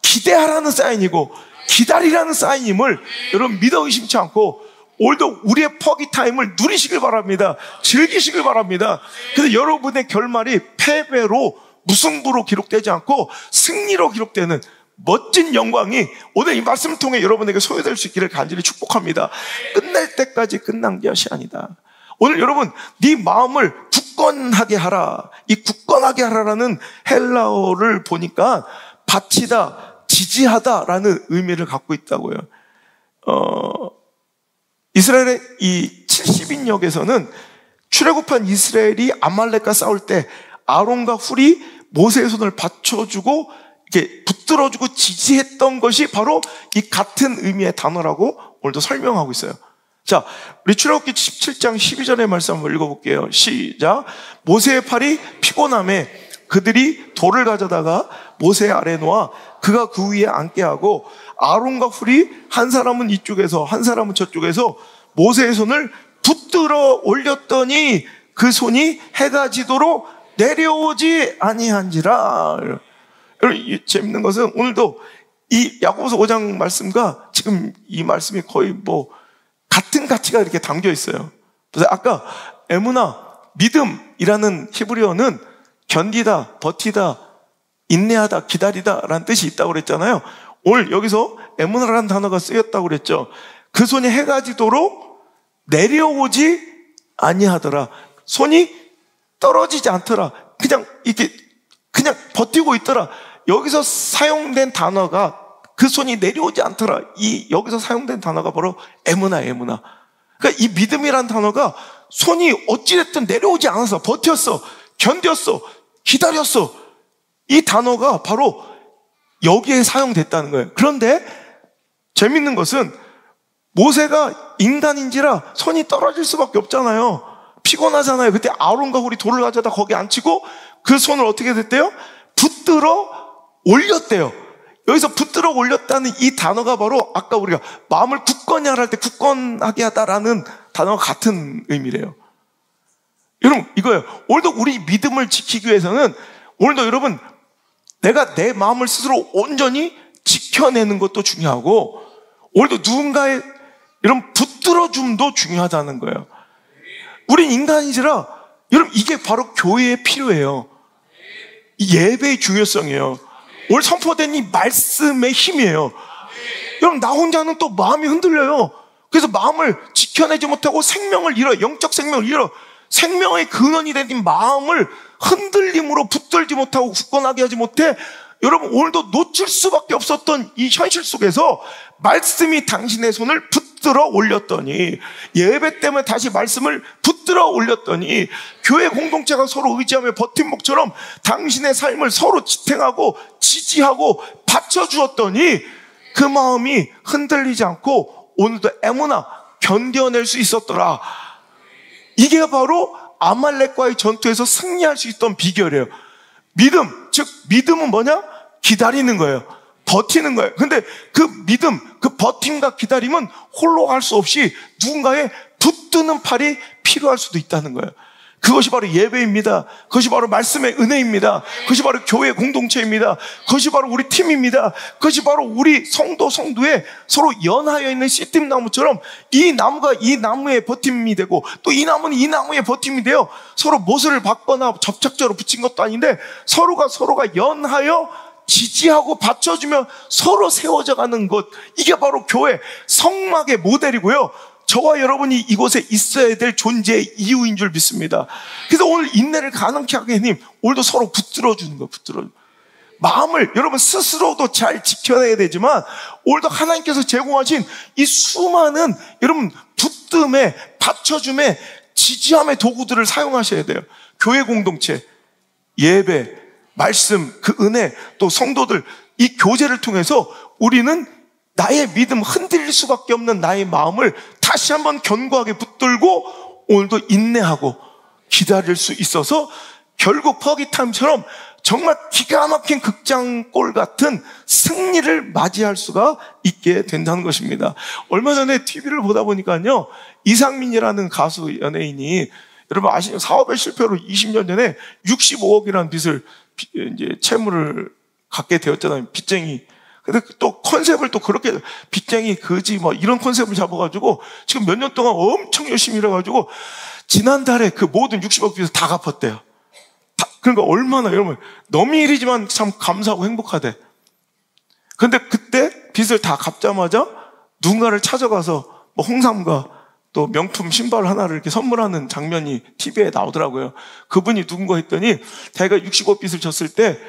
기대하라는 사인이고 기다리라는 사인임을 여러분 믿어 의심치 않고 오늘도 우리의 포기 타임을 누리시길 바랍니다. 즐기시길 바랍니다. 그래서 여러분의 결말이 패배로, 무승부로 기록되지 않고 승리로 기록되는 멋진 영광이 오늘 이 말씀을 통해 여러분에게 소유될 수 있기를 간절히 축복합니다. 끝날 때까지 끝난 것이 아니다. 오늘 여러분, 네 마음을 굳건하게 하라. 이 굳건하게 하라라는 헬라어를 보니까 바치다, 지지하다라는 의미를 갖고 있다고요. 이스라엘의 이 70인역에서는 출애굽한 이스라엘이 아말렉과 싸울 때 아론과 훌이 모세의 손을 받쳐주고 이렇게 붙들어주고 지지했던 것이 바로 이 같은 의미의 단어라고 오늘도 설명하고 있어요. 자, 우리 출애굽기 17장 12절의 말씀 한번 읽어볼게요. 시작. 모세의 팔이 피곤함에 그들이 돌을 가져다가 모세 아래 놓아 그가 그 위에 앉게 하고 아론과 훌이 한 사람은 이쪽에서 한 사람은 저쪽에서 모세의 손을 붙들어 올렸더니 그 손이 해가 지도록 내려오지 아니한지라. 여러분, 재밌는 것은 오늘도 이 야고보서 5장 말씀과 지금 이 말씀이 거의 같은 가치가 이렇게 담겨 있어요. 그래서 아까 에무나, 믿음이라는 히브리어는 견디다, 버티다, 인내하다, 기다리다 라는 뜻이 있다고 그랬잖아요. 오늘 여기서 에무나라는 단어가 쓰였다고 그랬죠. 그 손이 해가 지도록 내려오지 아니하더라. 손이 떨어지지 않더라. 그냥 이렇게 그냥 버티고 있더라. 여기서 사용된 단어가 그 손이 내려오지 않더라. 여기서 사용된 단어가 바로 에무나. 그러니까 이 믿음이라는 단어가 손이 어찌됐든 내려오지 않아서 버텼어, 견뎠어, 기다렸어. 이 단어가 바로 여기에 사용됐다는 거예요. 그런데 재밌는 것은 모세가 인간인지라 손이 떨어질 수밖에 없잖아요. 피곤하잖아요. 그때 아론과 훌이 돌을 가져다 거기 앉히고 그 손을 어떻게 됐대요? 붙들어 올렸대요. 여기서 붙들어 올렸다는 이 단어가 바로 아까 우리가 마음을 굳건히 하라 할 때 굳건하게 하다라는 단어가 같은 의미래요. 여러분, 이거예요. 오늘도 우리 믿음을 지키기 위해서는 오늘도 여러분, 내가 내 마음을 스스로 온전히 지켜내는 것도 중요하고 오늘도 누군가의 이런 붙들어줌도 중요하다는 거예요. 우린 인간이지라 여러분, 이게 바로 교회에 필요해요. 이 예배의 중요성이에요. 오늘 선포된 이 말씀의 힘이에요. 여러분, 나 혼자는 또 마음이 흔들려요. 그래서 마음을 지켜내지 못하고 생명을 잃어, 영적 생명을 잃어. 생명의 근원이 된 이 마음을 흔들림으로 붙들지 못하고 굳건하게 하지 못해 여러분, 오늘도 놓칠 수밖에 없었던 이 현실 속에서 말씀이 당신의 손을 붙들어 올렸더니, 예배 때문에 다시 말씀을 붙들어 올렸더니, 교회 공동체가 서로 의지하며 버팀목처럼 당신의 삶을 서로 지탱하고 지지하고 받쳐주었더니 그 마음이 흔들리지 않고 오늘도 에무나 견뎌낼 수 있었더라. 이게 바로 아말렉과의 전투에서 승리할 수 있던 비결이에요. 믿음, 즉 믿음은 뭐냐? 기다리는 거예요. 버티는 거예요. 근데 그 믿음, 그 버팀과 기다림은 홀로 할 수 없이 누군가의 붙드는 팔이 필요할 수도 있다는 거예요. 그것이 바로 예배입니다. 그것이 바로 말씀의 은혜입니다. 그것이 바로 교회 공동체입니다. 그것이 바로 우리 팀입니다. 그것이 바로 우리 성도에 서로 연하여 있는 씨앗나무처럼 이 나무가 이 나무의 버팀이 되고 또 이 나무는 이 나무의 버팀이 되어 서로 못을 박거나 접착제로 붙인 것도 아닌데 서로가 연하여 지지하고 받쳐주며 서로 세워져 가는 것, 이게 바로 교회 성막의 모델이고요, 저와 여러분이 이곳에 있어야 될 존재의 이유인 줄 믿습니다. 그래서 오늘 인내를 가능케 하게 님, 오늘도 서로 붙들어주는 거예요. 마음을 여러분 스스로도 잘 지켜내야 되지만 오늘도 하나님께서 제공하신 이 수많은 여러분 붙듦에 받쳐줌에 지지함의 도구들을 사용하셔야 돼요. 교회 공동체, 예배, 말씀, 그 은혜, 또 성도들, 이 교제를 통해서 우리는 나의 믿음, 흔들릴 수밖에 없는 나의 마음을 다시 한번 견고하게 붙들고 오늘도 인내하고 기다릴 수 있어서 결국 퍼기타임처럼 정말 기가 막힌 극장골 같은 승리를 맞이할 수가 있게 된다는 것입니다. 얼마 전에 TV를 보다 보니까요, 이상민이라는 가수 연예인이, 여러분 아시죠? 사업의 실패로 20년 전에 65억이라는 빚을, 이제 채무를 갖게 되었잖아요. 빚쟁이. 근데 또 컨셉을 또 그렇게 빚쟁이, 거지, 뭐 이런 컨셉을 잡아가지고 지금 몇 년 동안 엄청 열심히 일해가지고 지난달에 그 모든 60억 빚을 다 갚았대요. 그러니까 얼마나 여러분 너미일이지만 참 감사하고 행복하대. 근데 그때 빚을 다 갚자마자 누군가를 찾아가서 뭐 홍삼과 또 명품 신발 하나를 이렇게 선물하는 장면이 TV에 나오더라고요. 그분이 누군가 했더니 자기가 60억 빚을 졌을 때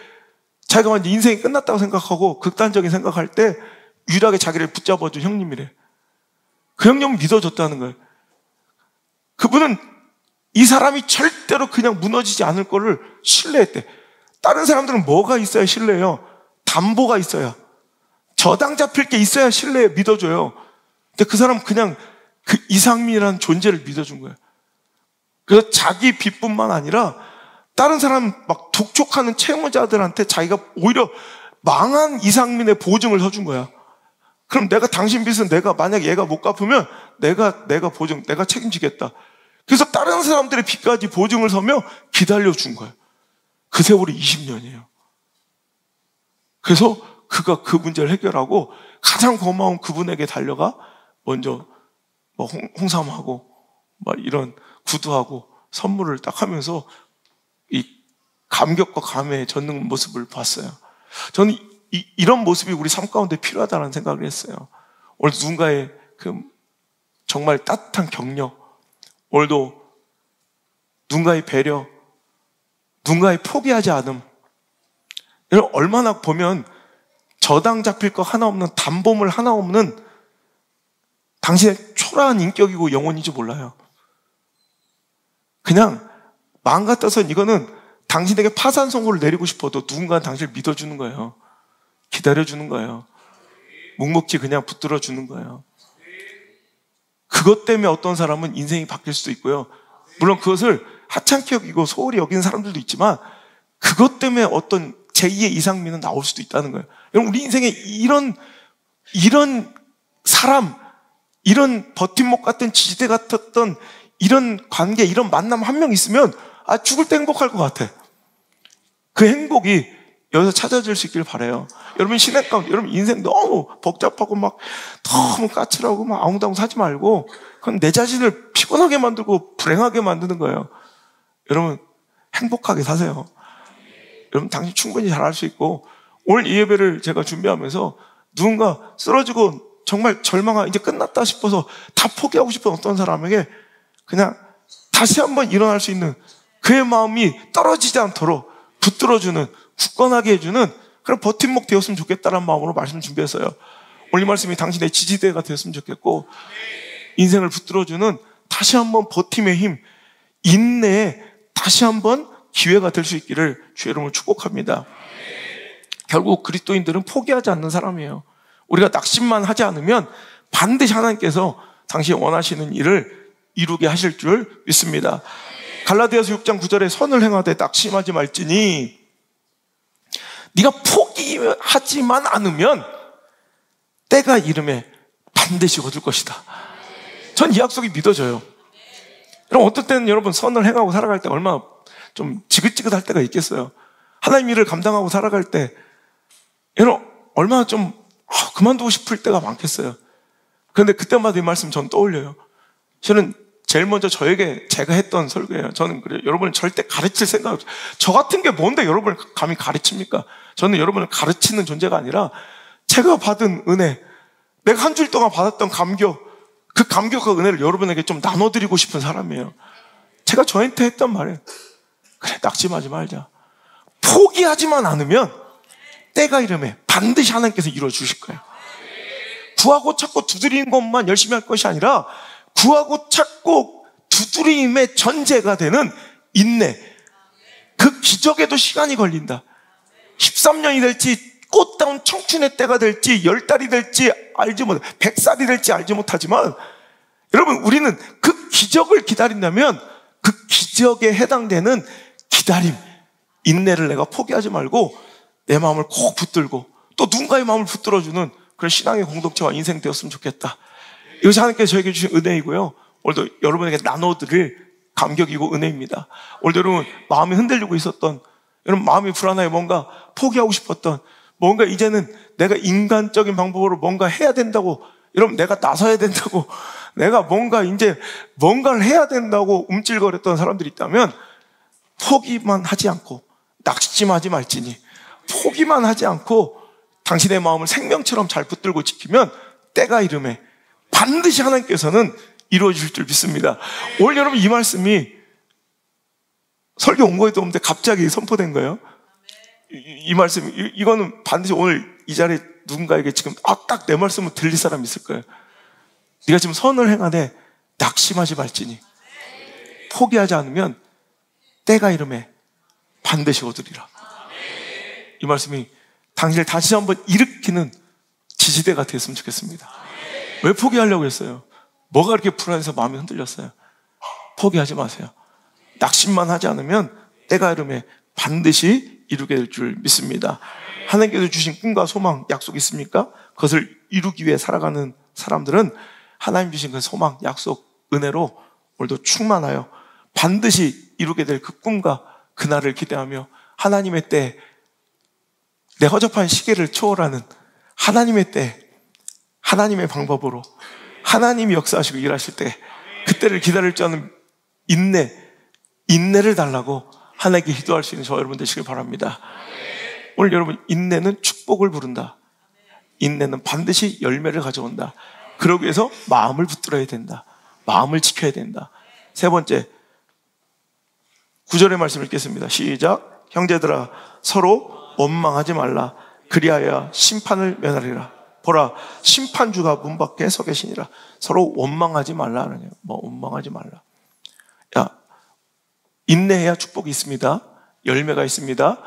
자기가 완전 인생이 끝났다고 생각하고 극단적인 생각할 때 유일하게 자기를 붙잡아준 형님이래. 그 형님은 믿어줬다는 거예요. 그분은 이 사람이 절대로 그냥 무너지지 않을 거를 신뢰했대. 다른 사람들은 뭐가 있어야 신뢰해요? 담보가 있어야, 저당 잡힐 게 있어야 신뢰해, 믿어줘요. 근데 그 사람은 그냥 그 이상민이라는 존재를 믿어준 거예요. 그래서 자기 빚뿐만 아니라 다른 사람 막 독촉하는 채무자들한테 자기가 오히려 망한 이상민의 보증을 서준 거야. 그럼 내가 당신 빚은 내가 만약 얘가 못 갚으면 내가 보증, 내가 책임지겠다. 그래서 다른 사람들의 빚까지 보증을 서며 기다려준 거예요. 그 세월이 20년이에요. 그래서 그가 그 문제를 해결하고 가장 고마운 그분에게 달려가 먼저 뭐 홍삼하고 막 이런 구두하고 선물을 딱 하면서 이 감격과 감회에 젖는 모습을 봤어요. 저는 이런 모습이 우리 삶 가운데 필요하다는 생각을 했어요. 오늘 누군가의 그 정말 따뜻한 격려, 오늘도 누군가의 배려, 누군가의 포기하지 않음, 이런 얼마나 보면 저당 잡힐 거 하나 없는, 담보물 하나 없는 당신의 초라한 인격이고 영혼인지 몰라요. 그냥 마음 같아서는 이거는 당신에게 파산 선고를 내리고 싶어도 누군가는 당신을 믿어주는 거예요. 기다려주는 거예요. 묵묵히 그냥 붙들어주는 거예요. 그것 때문에 어떤 사람은 인생이 바뀔 수도 있고요. 물론 그것을 하찮게 여기고 소홀히 여기는 사람들도 있지만 그것 때문에 어떤 제2의 이상민은 나올 수도 있다는 거예요. 여러분, 우리 인생에 이런 사람, 이런 버팀목 같은 지지대 같았던 이런 관계, 이런 만남 한 명 있으면 죽을 때 행복할 것 같아. 그 행복이 여기서 찾아질 수 있길 바라요. 여러분 신앙 가운데, 여러분 인생 너무 복잡하고 막 너무 까칠하고 막 아웅다웅 사지 말고 그건 내 자신을 피곤하게 만들고 불행하게 만드는 거예요. 여러분 행복하게 사세요. 여러분 당신 충분히 잘할 수 있고, 오늘 이 예배를 제가 준비하면서 누군가 쓰러지고 정말 절망하고 이제 끝났다 싶어서 다 포기하고 싶은 어떤 사람에게 그냥 다시 한번 일어날 수 있는 그의 마음이 떨어지지 않도록 붙들어주는, 굳건하게 해주는 그런 버팀목 되었으면 좋겠다는 마음으로 말씀 준비했어요. 오늘 이 말씀이 당신의 지지대가 되었으면 좋겠고, 인생을 붙들어주는 다시 한번 버팀의 힘, 인내에 다시 한번 기회가 될 수 있기를 주의 이름으로 축복합니다. 결국 그리스도인들은 포기하지 않는 사람이에요. 우리가 낙심만 하지 않으면 반드시 하나님께서 당신이 원하시는 일을 이루게 하실 줄 믿습니다. 갈라디아서 6장 9절에 선을 행하되 낙심하지 말지니 네가 포기하지만 않으면 때가 이름에 반드시 얻을 것이다. 전 이 약속이 믿어져요. 여러분, 어떨 때는 여러분 선을 행하고 살아갈 때 얼마나 좀 지긋지긋할 때가 있겠어요. 하나님 일을 감당하고 살아갈 때 여러분 얼마나 좀 그만두고 싶을 때가 많겠어요. 그런데 그때마다 이 말씀 전 떠올려요. 저는 제일 먼저 저에게 제가 했던 설교예요. 저는 그래요. 여러분을 절대 가르칠 생각 없어요. 저 같은 게 뭔데 여러분을 감히 가르칩니까? 저는 여러분을 가르치는 존재가 아니라 제가 받은 은혜, 내가 한 주일 동안 받았던 감격, 그 감격과 은혜를 여러분에게 좀 나눠드리고 싶은 사람이에요. 제가 저한테 했던 말이에요. 그래, 낙심하지 말자. 포기하지만 않으면 때가 이르면 반드시 하나님께서 이루어주실 거예요. 구하고 찾고 두드리는 것만 열심히 할 것이 아니라 구하고 찾고 두드림의 전제가 되는 인내. 그 기적에도 시간이 걸린다. 13년이 될지 꽃다운 청춘의 때가 될지 10달이 될지 알지 못, 100살이 될지 알지 못하지만 여러분, 우리는 그 기적을 기다린다면 그 기적에 해당되는 기다림, 인내를 내가 포기하지 말고 내 마음을 꼭 붙들고 또 누군가의 마음을 붙들어주는 그런 신앙의 공동체와 인생 되었으면 좋겠다. 이것이 하나님께서 저에게 주신 은혜이고요. 오늘도 여러분에게 나눠드릴 감격이고 은혜입니다. 오늘도 여러분 마음이 흔들리고 있었던, 여러분 마음이 불안하게 뭔가 포기하고 싶었던, 뭔가 이제는 내가 인간적인 방법으로 뭔가 해야 된다고, 여러분 내가 나서야 된다고, 내가 뭔가 이제 뭔가를 해야 된다고 움찔거렸던 사람들이 있다면 포기만 하지 않고 낙심하지 말지니 포기만 하지 않고 당신의 마음을 생명처럼 잘 붙들고 지키면 때가 이름에 반드시 하나님께서는 이루어 주실 줄 믿습니다. 오늘 여러분 이 말씀이 설교 온 거에도 없는데 갑자기 선포된 거예요. 이 말씀, 이거는 반드시 오늘 이 자리에 누군가에게 지금 딱 내 말씀을 들릴 사람이 있을 거예요. 네가 지금 선을 행하되 낙심하지 말지니 포기하지 않으면 때가 이름에 반드시 오으리라. 이 말씀이 당신을 다시 한번 일으키는 지지대가 됐으면 좋겠습니다. 왜 포기하려고 했어요? 뭐가 그렇게 불안해서 마음이 흔들렸어요? 포기하지 마세요. 낙심만 하지 않으면 때가 이름에 반드시 이루게 될 줄 믿습니다. 하나님께서 주신 꿈과 소망, 약속 있습니까? 그것을 이루기 위해 살아가는 사람들은 하나님 주신 그 소망, 약속, 은혜로 오늘도 충만하여 반드시 이루게 될 그 꿈과 그날을 기대하며 하나님의 때, 내 허접한 시계를 초월하는 하나님의 때, 하나님의 방법으로 하나님이 역사하시고 일하실 때 그때를 기다릴 줄 아는 인내를 달라고 하나님께 기도할 수 있는 저 여러분 되시길 바랍니다. 오늘 여러분, 인내는 축복을 부른다. 인내는 반드시 열매를 가져온다. 그러기 위해서 마음을 붙들어야 된다. 마음을 지켜야 된다. 세 번째, 9절의 말씀 읽겠습니다. 시작. 형제들아, 서로 원망하지 말라. 그리하여 심판을 면하리라. 보라, 심판주가 문 밖에 서 계시니라. 서로 원망하지 말라. 뭐 원망하지 말라. 야, 인내해야 축복이 있습니다. 열매가 있습니다.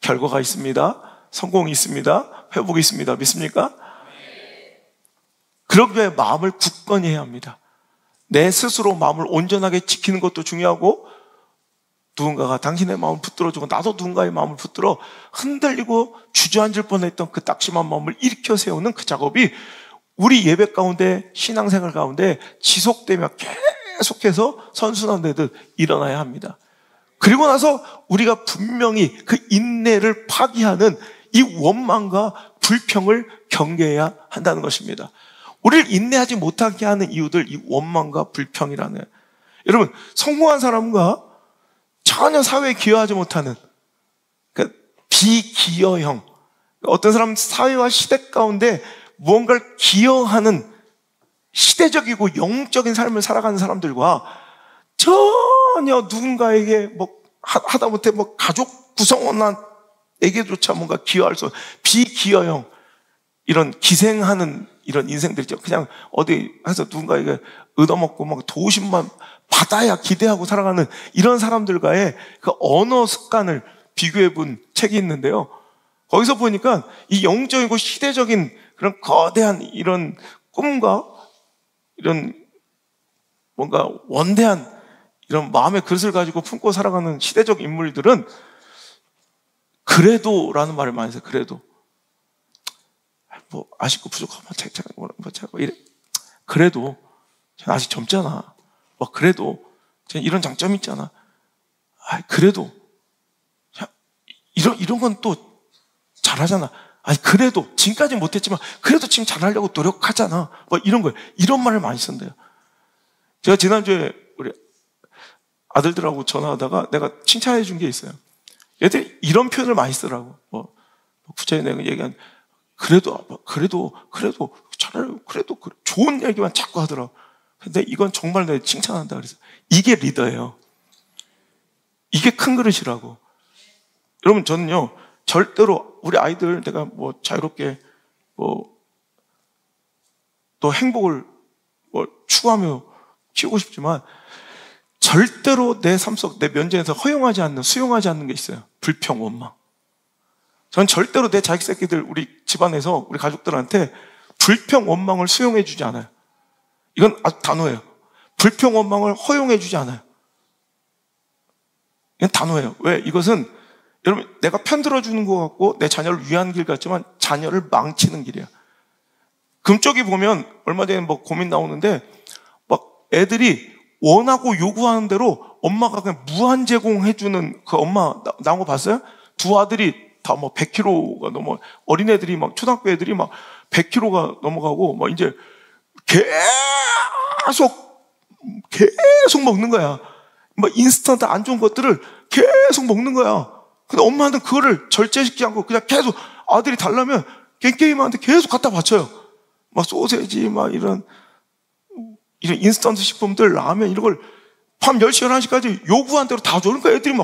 결과가 있습니다. 성공이 있습니다. 회복이 있습니다. 믿습니까? 그러기 위해 마음을 굳건히 해야 합니다. 내 스스로 마음을 온전하게 지키는 것도 중요하고, 누군가가 당신의 마음을 붙들어주고 나도 누군가의 마음을 붙들어 흔들리고 주저앉을 뻔했던 그 낙심한 마음을 일으켜 세우는 그 작업이 우리 예배 가운데, 신앙생활 가운데 지속되며 계속해서 선순환되듯 일어나야 합니다. 그리고 나서 우리가 분명히 그 인내를 파기하는 이 원망과 불평을 경계해야 한다는 것입니다. 우리를 인내하지 못하게 하는 이유들, 이 원망과 불평이라는, 여러분 성공한 사람과 전혀 사회에 기여하지 못하는 그 비기여형, 어떤 사람은 사회와 시대 가운데 무언가를 기여하는 시대적이고 영적인 삶을 살아가는 사람들과 전혀 누군가에게 뭐 하다못해 뭐 가족 구성원에게조차 뭔가 기여할 수 없는 비기여형, 이런 기생하는 이런 인생들이죠. 그냥 어디 해서 누군가에게 얻어먹고 막 도우심만 받아야 기대하고 살아가는 이런 사람들과의 그 언어 습관을 비교해 본 책이 있는데요. 거기서 보니까 이 영적이고 시대적인 그런 거대한 이런 꿈과 이런 뭔가 원대한 이런 마음의 그릇을 가지고 품고 살아가는 시대적 인물들은 그래도라는 말을 많이 써요. 그래도. 뭐 아쉽고 부족하면 뭐 이래. 그래도 아직 젊잖아. 뭐 그래도 이런 장점이 있잖아. 그래도 이런 건 또 잘하잖아. 그래도 지금까지 못했지만 그래도 지금 잘하려고 노력하잖아. 뭐 이런 거예요. 이런 말을 많이 쓴대요. 제가 지난주에 우리 아들들하고 전화하다가 내가 칭찬해 준 게 있어요. 얘들이 이런 표현을 많이 쓰더라고. 구체적인 내가 얘기한 그래도 잘해요. 그래도 좋은 얘기만 자꾸 하더라고. 근데 이건 정말 내가 칭찬한다 그래서 이게 리더예요. 이게 큰 그릇이라고. 여러분 저는요 절대로 우리 아이들 내가 자유롭게 또 행복을 추구하며 키우고 싶지만 절대로 내 삶 속 내 면전에서 허용하지 않는 수용하지 않는 게 있어요. 불평, 원망. 전 절대로 내 자식 새끼들 우리 집안에서 우리 가족들한테 불평, 원망을 수용해 주지 않아요. 이건 아주 단호해요. 불평, 원망을 허용해 주지 않아요. 이건 단호해요. 왜? 이것은 여러분 내가 편들어주는 것 같고 내 자녀를 위한 길 같지만 자녀를 망치는 길이야. 금쪽이 보면 얼마 전에 고민 나오는데 막 애들이 원하고 요구하는 대로 엄마가 그냥 무한 제공해주는 그 엄마 나온 거 봤어요? 두 아들이 다 100kg가 넘어, 어린애들이 초등학교 애들이 100kg가 넘어가고 이제 계속 먹는 거야. 인스턴트 안 좋은 것들을 계속 먹는 거야. 근데 엄마는 그거를 절제시키지 않고 그냥 계속 아들이 달라면 게임하는데 계속 갖다 바쳐요. 소세지, 이런 인스턴트 식품들, 라면, 이런 걸 밤 10시, 11시까지 요구한 대로 다 줘. 그러니까 애들이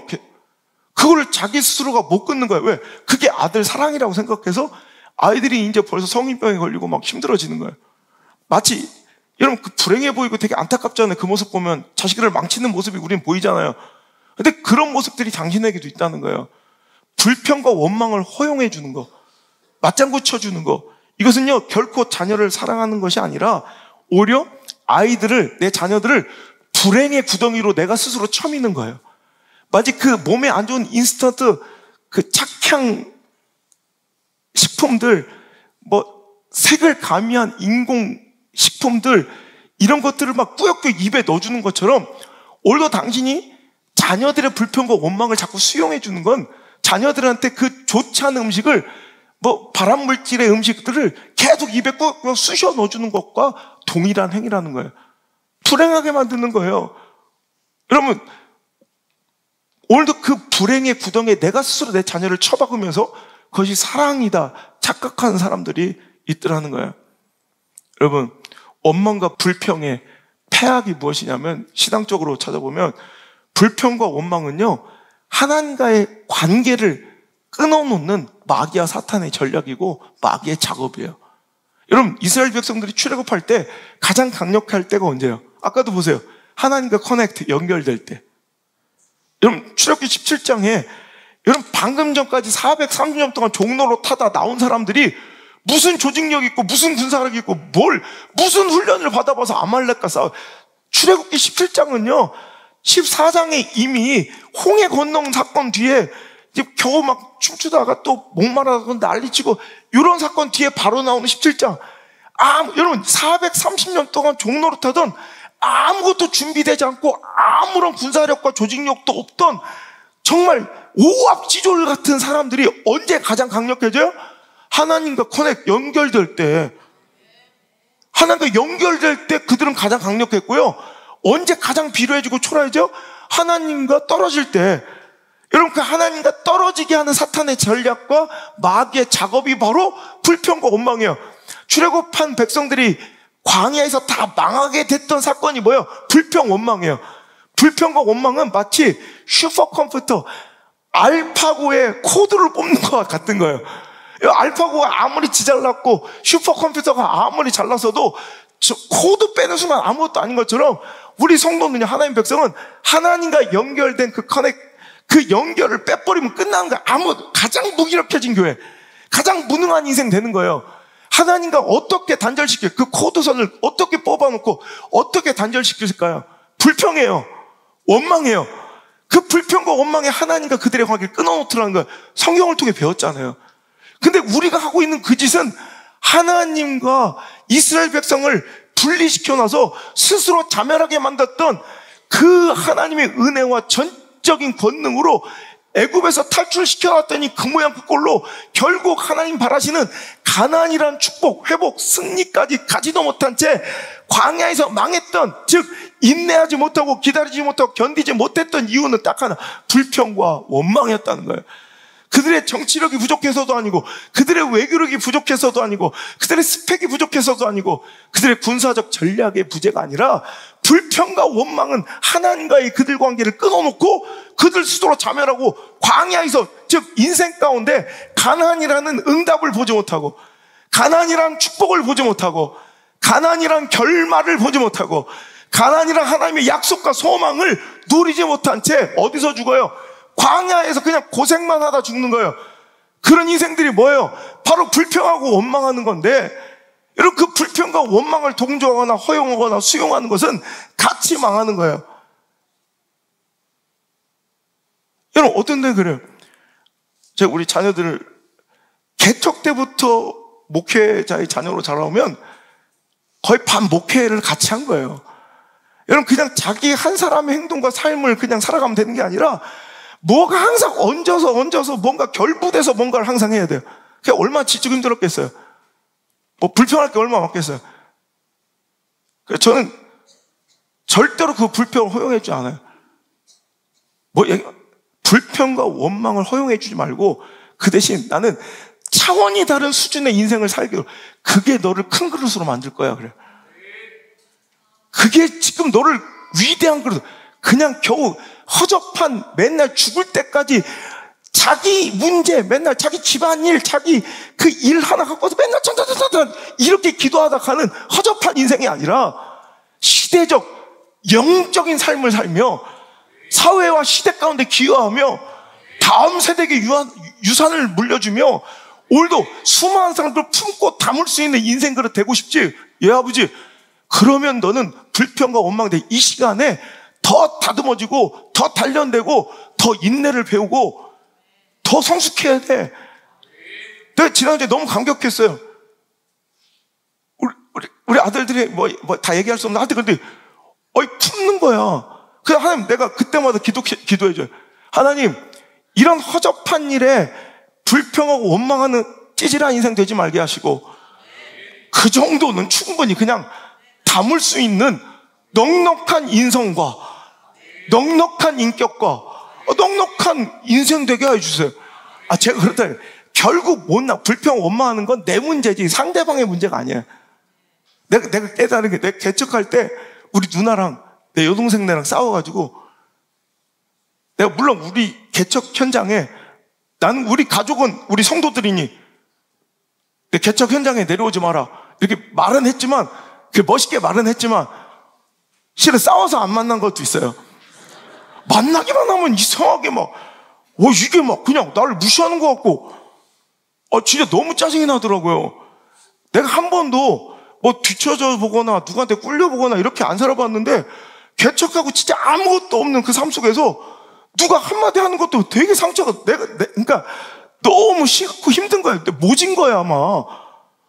그거를 자기 스스로가 못 끊는 거예요. 왜? 그게 아들 사랑이라고 생각해서 아이들이 이제 벌써 성인병에 걸리고 힘들어지는 거예요. 마치, 여러분, 불행해 보이고 되게 안타깝잖아요. 그 모습 보면 자식들을 망치는 모습이 우린 보이잖아요. 근데 그런 모습들이 당신에게도 있다는 거예요. 불평과 원망을 허용해 주는 거, 맞장구 쳐주는 거, 이것은요, 결코 자녀를 사랑하는 것이 아니라 오히려 아이들을, 내 자녀들을 불행의 구덩이로 내가 스스로 쳐미는 거예요. 마치 그 몸에 안 좋은 인스턴트 착향 식품들, 색을 가미한 인공 식품들, 이런 것들을 꾸역꾸역 입에 넣어주는 것처럼 오히려 당신이 자녀들의 불평과 원망을 자꾸 수용해 주는 건 자녀들한테 그 좋지 않은 음식을 발암물질의 음식들을 계속 입에 꾹 쑤셔 넣어주는 것과 동일한 행위라는 거예요. 불행하게 만드는 거예요. 여러분, 오늘도 그 불행의 구덩이에 내가 스스로 내 자녀를 쳐박으면서 그것이 사랑이다 착각하는 사람들이 있더라는 거예요. 여러분, 원망과 불평의 폐악이 무엇이냐면 신앙적으로 찾아보면 불평과 원망은요 하나님과의 관계를 끊어놓는 마귀와 사탄의 전략이고 마귀의 작업이에요. 여러분, 이스라엘 백성들이 출애굽할 때 가장 강력할 때가 언제예요? 아까도 보세요. 하나님과 커넥트, 연결될 때. 여러분, 출애굽기 17장에 여러분 방금 전까지 430년 동안 종로로 타다 나온 사람들이 무슨 조직력 있고 무슨 군사력 있고 무슨 훈련을 받아봐서 아말렉과 싸워. 출애굽기 17장은요 14장에 이미 홍해 건너온 사건 뒤에 이제 겨우 춤추다가 또 목마르다가 난리치고 이런 사건 뒤에 바로 나오는 17장. 여러분 430년 동안 종로로 타던 아무것도 준비되지 않고 아무런 군사력과 조직력도 없던 정말 오합지졸 같은 사람들이 언제 가장 강력해져요? 하나님과 연결될 때. 하나님과 연결될 때 그들은 가장 강력했고요. 언제 가장 비료해지고 초라해져? 하나님과 떨어질 때. 여러분, 그 하나님과 떨어지게 하는 사탄의 전략과 마귀의 작업이 바로 불평과 원망이에요. 출애굽한 백성들이 광야에서 다 망하게 됐던 사건이 뭐예요? 불평, 원망이에요. 불평과 원망은 마치 슈퍼컴퓨터 알파고의 코드를 뽑는 것과 같은 거예요. 알파고가 아무리 지잘났고 슈퍼컴퓨터가 아무리 잘났어도 코드 빼는 순간 아무것도 아닌 것처럼 우리 성도는요, 하나님 백성은 하나님과 연결된 그 연결을 빼버리면 끝나는 거야. 가장 무기력해진 교회, 가장 무능한 인생 되는 거예요. 하나님과 어떻게 단절시켜요? 그 코드선을 어떻게 뽑아놓고 어떻게 단절시킬까요? 불평해요. 원망해요. 그 불평과 원망에 하나님과 그들의 관계를 끊어놓더라는 거예요. 성경을 통해 배웠잖아요. 근데 우리가 하고 있는 그 짓은 하나님과 이스라엘 백성을 분리시켜놔서 스스로 자멸하게 만들었던 그 그 하나님의 은혜와 전적인 권능으로 애굽에서 탈출시켜놨더니 그 모양 그 꼴로 결국 하나님 바라시는 가나안이라는 축복, 회복, 승리까지 가지도 못한 채 광야에서 망했던, 즉 인내하지 못하고 기다리지 못하고 견디지 못했던 이유는 딱 하나, 불평과 원망이었다는 거예요. 그들의 정치력이 부족해서도 아니고, 그들의 외교력이 부족해서도 아니고, 그들의 스펙이 부족해서도 아니고, 그들의 군사적 전략의 부재가 아니라 불평과 원망은 하나님과의 그들 관계를 끊어놓고 그들 스스로 자멸하고 광야에서, 즉 인생 가운데 가나안이라는 응답을 보지 못하고, 가나안이라는 축복을 보지 못하고, 가나안이라는 결말을 보지 못하고, 가나안이라는 하나님의 약속과 소망을 누리지 못한 채 어디서 죽어요? 광야에서 그냥 고생만 하다 죽는 거예요. 그런 인생들이 뭐예요? 바로 불평하고 원망하는 건데, 여러분 그 불평과 원망을 동조하거나 허용하거나 수용하는 것은 같이 망하는 거예요. 여러분 어떤 데 그래요? 제가 우리 자녀들을 개척 때부터 목회자의 자녀로 자라오면 거의 반 목회를 같이 한 거예요. 여러분 그냥 자기 한 사람의 행동과 삶을 그냥 살아가면 되는 게 아니라 뭐가 항상 얹어서 뭔가 결부돼서 뭔가를 항상 해야 돼요. 그게 얼마나 지치고 힘들었겠어요. 뭐 불평할 게 얼마나 많겠어요. 그래서 저는 절대로 그 불평을 허용해 주지 않아요. 불평과 원망을 허용해 주지 말고 그 대신 나는 차원이 다른 수준의 인생을 살기로, 그게 너를 큰 그릇으로 만들 거야. 그래. 그게 지금 너를 위대한 그릇, 그냥 겨우 허접한 맨날 죽을 때까지 자기 문제, 맨날 자기 집안일, 자기 그 일 하나 갖고서 맨날 짠짠짠짠 이렇게 기도하다 가는 허접한 인생이 아니라 시대적 영적인 삶을 살며 사회와 시대 가운데 기여하며 다음 세대에게 유산을 물려주며 오늘도 수많은 사람들을 품고 담을 수 있는 인생 그릇 되고 싶지? 예 아버지. 그러면 너는 불평과 원망대 이 시간에 더 다듬어지고 더 단련되고 더 인내를 배우고 더 성숙해야 돼. 내가 지난주에 너무 감격했어요. 우리 아들들이 뭐 다 얘기할 수 없는 아들, 근데 품는 거야. 그냥 하나님, 내가 그때마다 기도해줘요. 하나님, 이런 허접한 일에 불평하고 원망하는 찌질한 인생 되지 말게 하시고, 그 정도는 충분히 그냥 담을 수 있는 넉넉한 인성과 넉넉한 인격과 넉넉한 인생 되게 해주세요. 제가 그렇다. 결국 불평 원망하는 건 내 문제지 상대방의 문제가 아니에요. 내가 깨달은 게, 내가 개척할 때 우리 누나랑 내 여동생네랑 싸워가지고, 내가 물론 우리 개척 현장에, 나는 우리 가족은 우리 성도들이니 내 개척 현장에 내려오지 마라 이렇게 말은 했지만, 멋있게 말은 했지만 실은 싸워서 안 만난 것도 있어요. 만나기만 하면 이상하게 이게 그냥 나를 무시하는 것 같고, 진짜 너무 짜증이 나더라고요. 내가 한 번도 뒤쳐져 보거나 누구한테 꿀려보거나 이렇게 안 살아봤는데, 개척하고 진짜 아무것도 없는 그 삶 속에서 누가 한마디 하는 것도 되게 상처가, 그러니까 너무 싫고 힘든 거야. 모진 거야, 아마.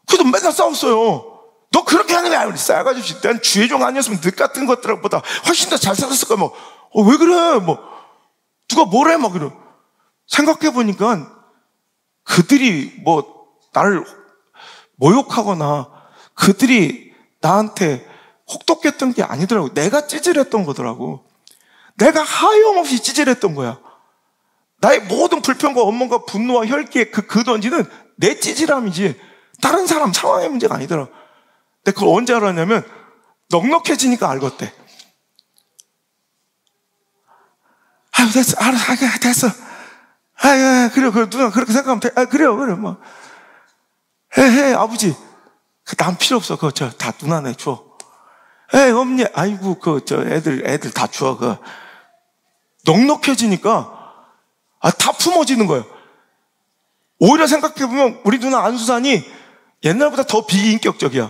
그래도 맨날 싸웠어요. 너 그렇게 하는 게 아니라 싸가지 없이. 난 주의종 아니었으면 너 같은 것들보다 훨씬 더 잘 살았을 거야. 왜 그래? 누가 뭐래? 이러. 생각해보니까 그들이 나를 모욕하거나 그들이 나한테 혹독했던 게 아니더라고. 내가 찌질했던 거더라고. 내가 하염없이 찌질했던 거야. 나의 모든 불평과 원망과 분노와 혈기에 그 던지는 내 찌질함이지 다른 사람 상황의 문제가 아니더라고. 근데 그걸 언제 알았냐면 넉넉해지니까 알겠대. 됐어. 알았어. 됐어. 그래. 누나 그렇게 생각하면 돼. 그래요. 해, 아버지. 난 필요 없어. 그거 다 누나네 줘. 엄니. 아이고, 애들 다 줘. 넉넉해지니까, 다 품어지는 거예요. 오히려 생각해보면, 우리 누나 안수산이 옛날보다 더 비인격적이야.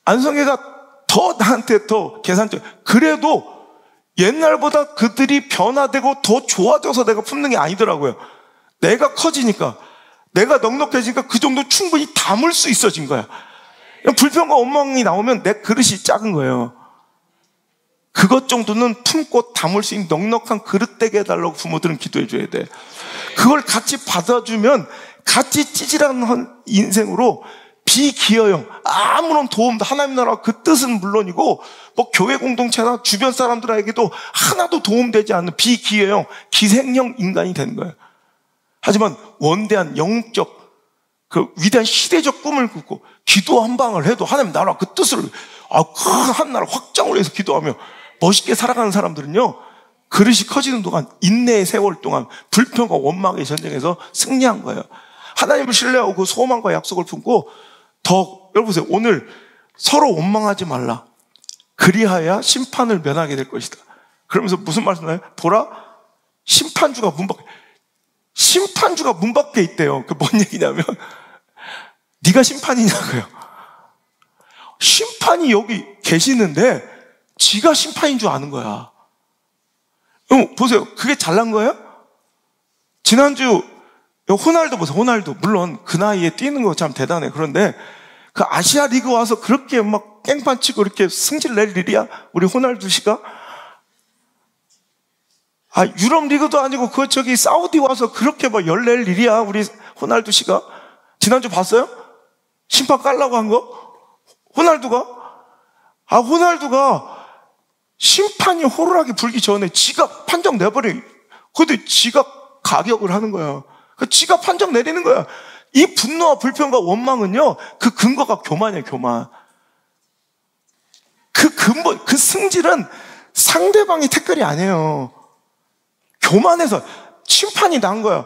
안성애가 더 나한테 더 계산적. 그래도 옛날보다 그들이 변화되고 더 좋아져서 내가 품는 게 아니더라고요. 내가 커지니까, 내가 넉넉해지니까 그 정도 충분히 담을 수 있어진 거야. 불평과 원망이 나오면 내 그릇이 작은 거예요. 그것 정도는 품고 담을 수 있는 넉넉한 그릇 되게 해달라고 부모들은 기도해 줘야 돼. 그걸 같이 받아주면 같이 찌질한 인생으로 비기여형, 아무런 도움도, 하나님 나라 그 뜻은 물론이고 뭐 교회 공동체나 주변 사람들에게도 하나도 도움되지 않는 비기여형, 기생형 인간이 되는 거예요. 하지만 원대한 영적 그 위대한 시대적 꿈을 꾸고 기도 한 방을 해도 하나님 나라 그 뜻을 그 한 나라 확장을 위해서 기도하며 멋있게 살아가는 사람들은요, 그릇이 커지는 동안, 인내의 세월 동안 불평과 원망의 전쟁에서 승리한 거예요. 하나님을 신뢰하고 그 소망과 약속을 품고 여러분 보세요. 오늘 서로 원망하지 말라. 그리하여 심판을 면하게 될 것이다. 그러면서 무슨 말씀나요? 보라, 심판주가 문 밖에 있대요. 그 뭔 얘기냐면 네가 심판이냐고요. 심판이 여기 계시는데 지가 심판인 줄 아는 거야. 보세요. 그게 잘난 거예요? 지난주 호날두 보세요. 호날두 물론 그 나이에 뛰는 거 참 대단해. 그런데 그 아시아 리그 와서 그렇게 막 깽판 치고 이렇게 승질 낼 일이야? 우리 호날두 씨가? 유럽 리그도 아니고 사우디 와서 그렇게 막 열낼 일이야? 우리 호날두 씨가? 지난주 봤어요? 심판 깔라고 한 거? 호날두가 심판이 호루라기 불기 전에 지가 판정 내버려. 근데 지가 가격을 하는 거야. 지가 판정 내리는 거야. 이 분노와 불평과 원망은요, 그 근거가 교만이에요, 교만. 그 근본, 그 승질은 상대방이 택결이 아니에요. 교만해서 심판이 난 거야.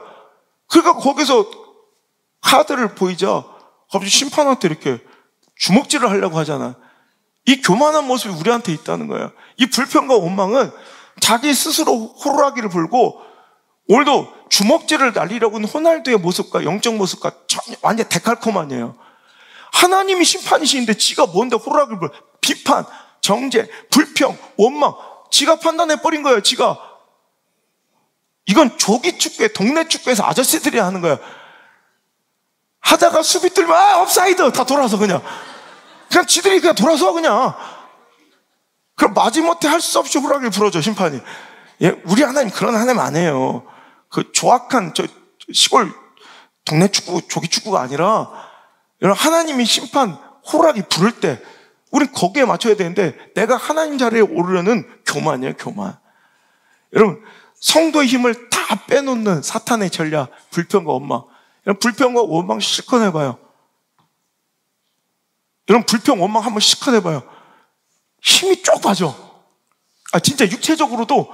그러니까 거기서 카드를 보이자 갑자기 심판한테 이렇게 주먹질을 하려고 하잖아. 이 교만한 모습이 우리한테 있다는 거예요. 이 불평과 원망은 자기 스스로 호루라기를 불고 오늘도 주먹질을 날리려고 하는 호날두의 모습과 영적 모습과 완전 데칼코마니에요. 하나님이 심판이시는데 지가 뭔데 호루라기를 불? 비판, 정죄, 불평, 원망, 지가 판단해버린 거예요. 지가. 이건 조기 축구에, 동네 축구에서 아저씨들이 하는 거야. 하다가 수비 뚫면 업사이드 다 돌아서 그냥 지들이 그냥 돌아서 그냥. 그럼 마지못해 할 수 없이 호루라기를 불어줘, 심판이. 예, 우리 하나님 그런 하나님 아니에요. 그 조악한 시골 동네 축구, 조기 축구가 아니라 여러분, 하나님이 심판 호루라기 부를 때 우린 거기에 맞춰야 되는데 내가 하나님 자리에 오르려는 교만이에요, 교만. 여러분, 성도의 힘을 다 빼놓는 사탄의 전략, 불평과 원망. 여러분, 불평과 원망 실컷 해봐요. 여러분, 불평, 원망 한번 실컷 해봐요. 힘이 쭉 빠져. 진짜 육체적으로도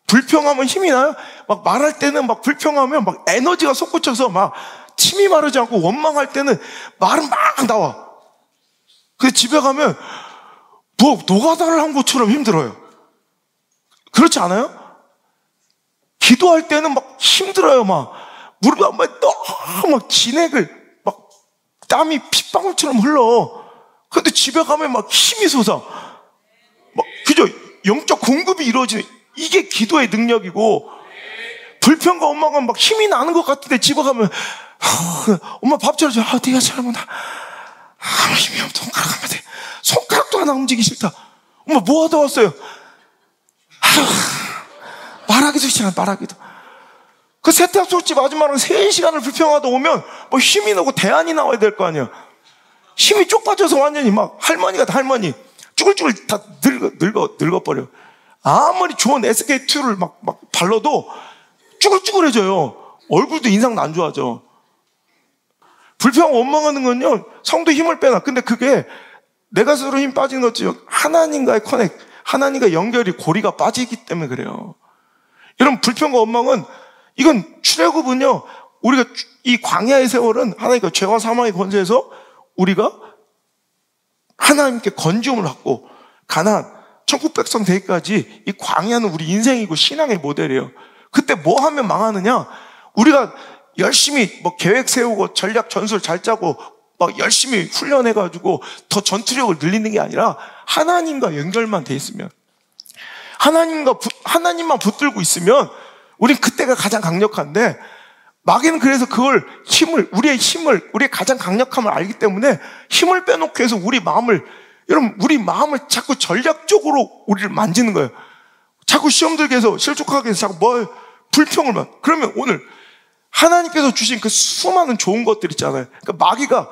불평하면 힘이 나요? 막 말할 때는 막 불평하면 막 에너지가 솟구쳐서 막 침이 마르지 않고, 원망할 때는 말은 막 나와. 근데 집에 가면 뭐 노가다를 한 것처럼 힘들어요. 그렇지 않아요? 기도할 때는 막 힘들어요. 막 무릎이 너무 진액을 막 땀이 핏방울처럼 흘러. 근데 집에 가면 막 힘이 솟아. 막 그죠? 영적 공급이 이루어지는, 이게 기도의 능력이고, 불평과 원망은 막 힘이 나는 것 같은데 집에 가면 엄마 밥 차려줘. 네가 잘못나. 힘이 없어. 손가락 하면 돼. 손가락도 하나 움직이기 싫다. 엄마 뭐 하다 왔어요? 말하기도 싫잖아, 말하기도. 그 세탁소집 아줌마랑 3시간을 불평하다 오면 뭐 힘이 나고 대안이 나와야 될 거 아니야. 힘이 쪽 빠져서 완전히 막 할머니가 다 할머니. 쭈글쭈글 다 늙어버려. 아무리 좋은 SK2를 막 발라도 쭈글쭈글해져요. 얼굴도 인상도 안 좋아져. 불평 원망하는 건요, 성도 힘을 빼놔. 근데 그게 내가 스스로 힘 빠진 거지, 하나님과의 하나님과 연결이, 고리가 빠지기 때문에 그래요. 여러분, 불평과 원망은, 이건 출애굽은요, 우리가 이 광야의 세월은 하나님과 죄와 사망의 권세에서 우리가 하나님께 건지움을 받고 가나안, 천국 백성 되기까지 이 광야는 우리 인생이고 신앙의 모델이에요. 그때 뭐 하면 망하느냐? 우리가 열심히 뭐 계획 세우고 전략 전술 잘 짜고 막 열심히 훈련해가지고 더 전투력을 늘리는 게 아니라 하나님과 연결만 돼 있으면, 하나님만 붙들고 있으면 우린 그때가 가장 강력한데, 마귀는 그래서 그걸 우리의 가장 강력함을 알기 때문에 힘을 빼놓고 해서 우리 마음을 여러분, 우리 마음을 자꾸 전략적으로 우리를 만지는 거예요. 자꾸 시험 들게 해서, 실족하게 해서 자꾸 불평을 그러면 오늘 하나님께서 주신 그 수많은 좋은 것들 있잖아요. 그러니까 마귀가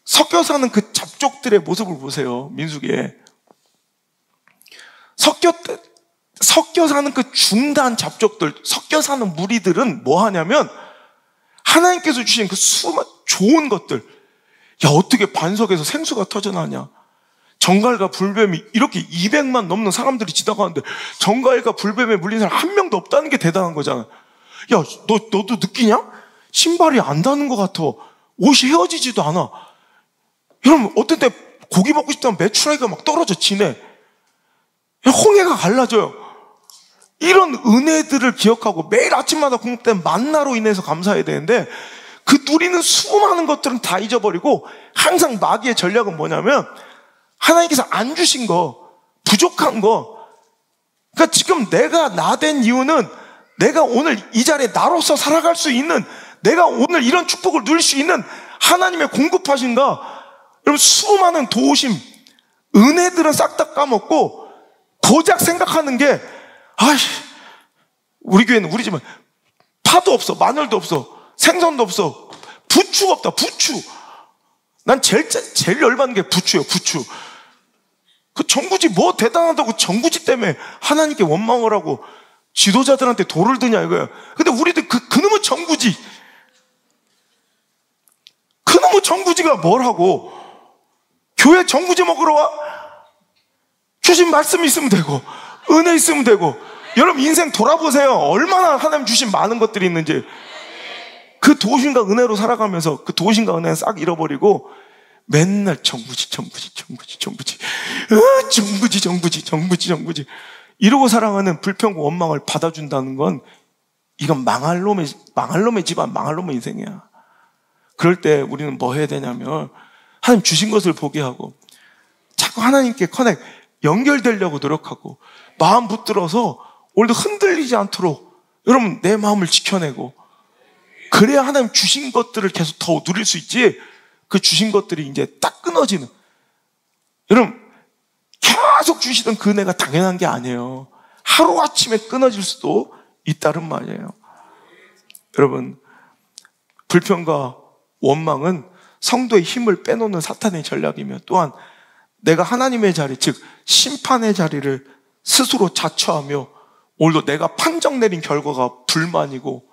섞여 사는 그 잡족들의 모습을 보세요. 민수기에. 섞여 사는 그 중단 잡족들, 섞여 사는 무리들은 뭐 하냐면 하나님께서 주신 그 수많은 좋은 것들, 야, 어떻게 반석에서 생수가 터져나냐? 정갈과 불뱀이 이렇게 200만 넘는 사람들이 지나가는데 정갈과 불뱀에 물린 사람 한 명도 없다는 게 대단한 거잖아. 야, 너도 느끼냐? 신발이 안 닿는 것 같아. 옷이 헤어지지도 않아. 여러분, 어떤 때 고기 먹고 싶다면 메추라기가 막 떨어져 지네. 홍해가 갈라져요. 이런 은혜들을 기억하고 매일 아침마다 공급된 만나로 인해서 감사해야 되는데 그 누리는 수많은 것들은 다 잊어버리고 항상 마귀의 전략은 뭐냐면 하나님께서 안 주신 거, 부족한 거. 그러니까 지금 내가 나 된 이유는 내가 오늘 이 자리에 나로서 살아갈 수 있는, 내가 오늘 이런 축복을 누릴 수 있는 하나님의 공급하신가. 여러분, 수많은 도우심, 은혜들은 싹 다 까먹고 고작 생각하는 게 우리 교회는 우리 집은 파도 없어, 마늘도 없어, 생선도 없어, 부추가 없다. 부추. 난 제일 열받는 게 부추예요. 부추. 그 정구지 뭐 대단하다고 정구지 때문에 하나님께 원망을 하고 지도자들한테 돌을 드냐 이거야. 근데 우리들 그놈의 정구지, 그놈의 정구지가 뭘 하고 교회 정구지 먹으러 와? 주신 말씀 있으면 되고 은혜 있으면 되고. 여러분, 인생 돌아보세요. 얼마나 하나님 주신 많은 것들이 있는지. 그 도심과 은혜로 살아가면서 그 도심과 은혜는 싹 잃어버리고 맨날 정부지 이러고 살아가는 불평과 원망을 받아준다는 건 이건 망할 놈의 집안, 망할 놈의 인생이야. 그럴 때 우리는 뭐 해야 되냐면 하나님 주신 것을 보게 하고 자꾸 하나님께 연결되려고 노력하고 마음 붙들어서 오늘도 흔들리지 않도록 여러분 내 마음을 지켜내고, 그래야 하나님 주신 것들을 계속 더 누릴 수 있지. 그 주신 것들이 이제 딱 끊어지는, 여러분 계속 주시던 그 은혜가 당연한 게 아니에요. 하루아침에 끊어질 수도 있다는 말이에요. 여러분, 불평과 원망은 성도의 힘을 빼놓는 사탄의 전략이며 또한 내가 하나님의 자리, 즉 심판의 자리를 스스로 자처하며 오늘도 내가 판정 내린 결과가 불만이고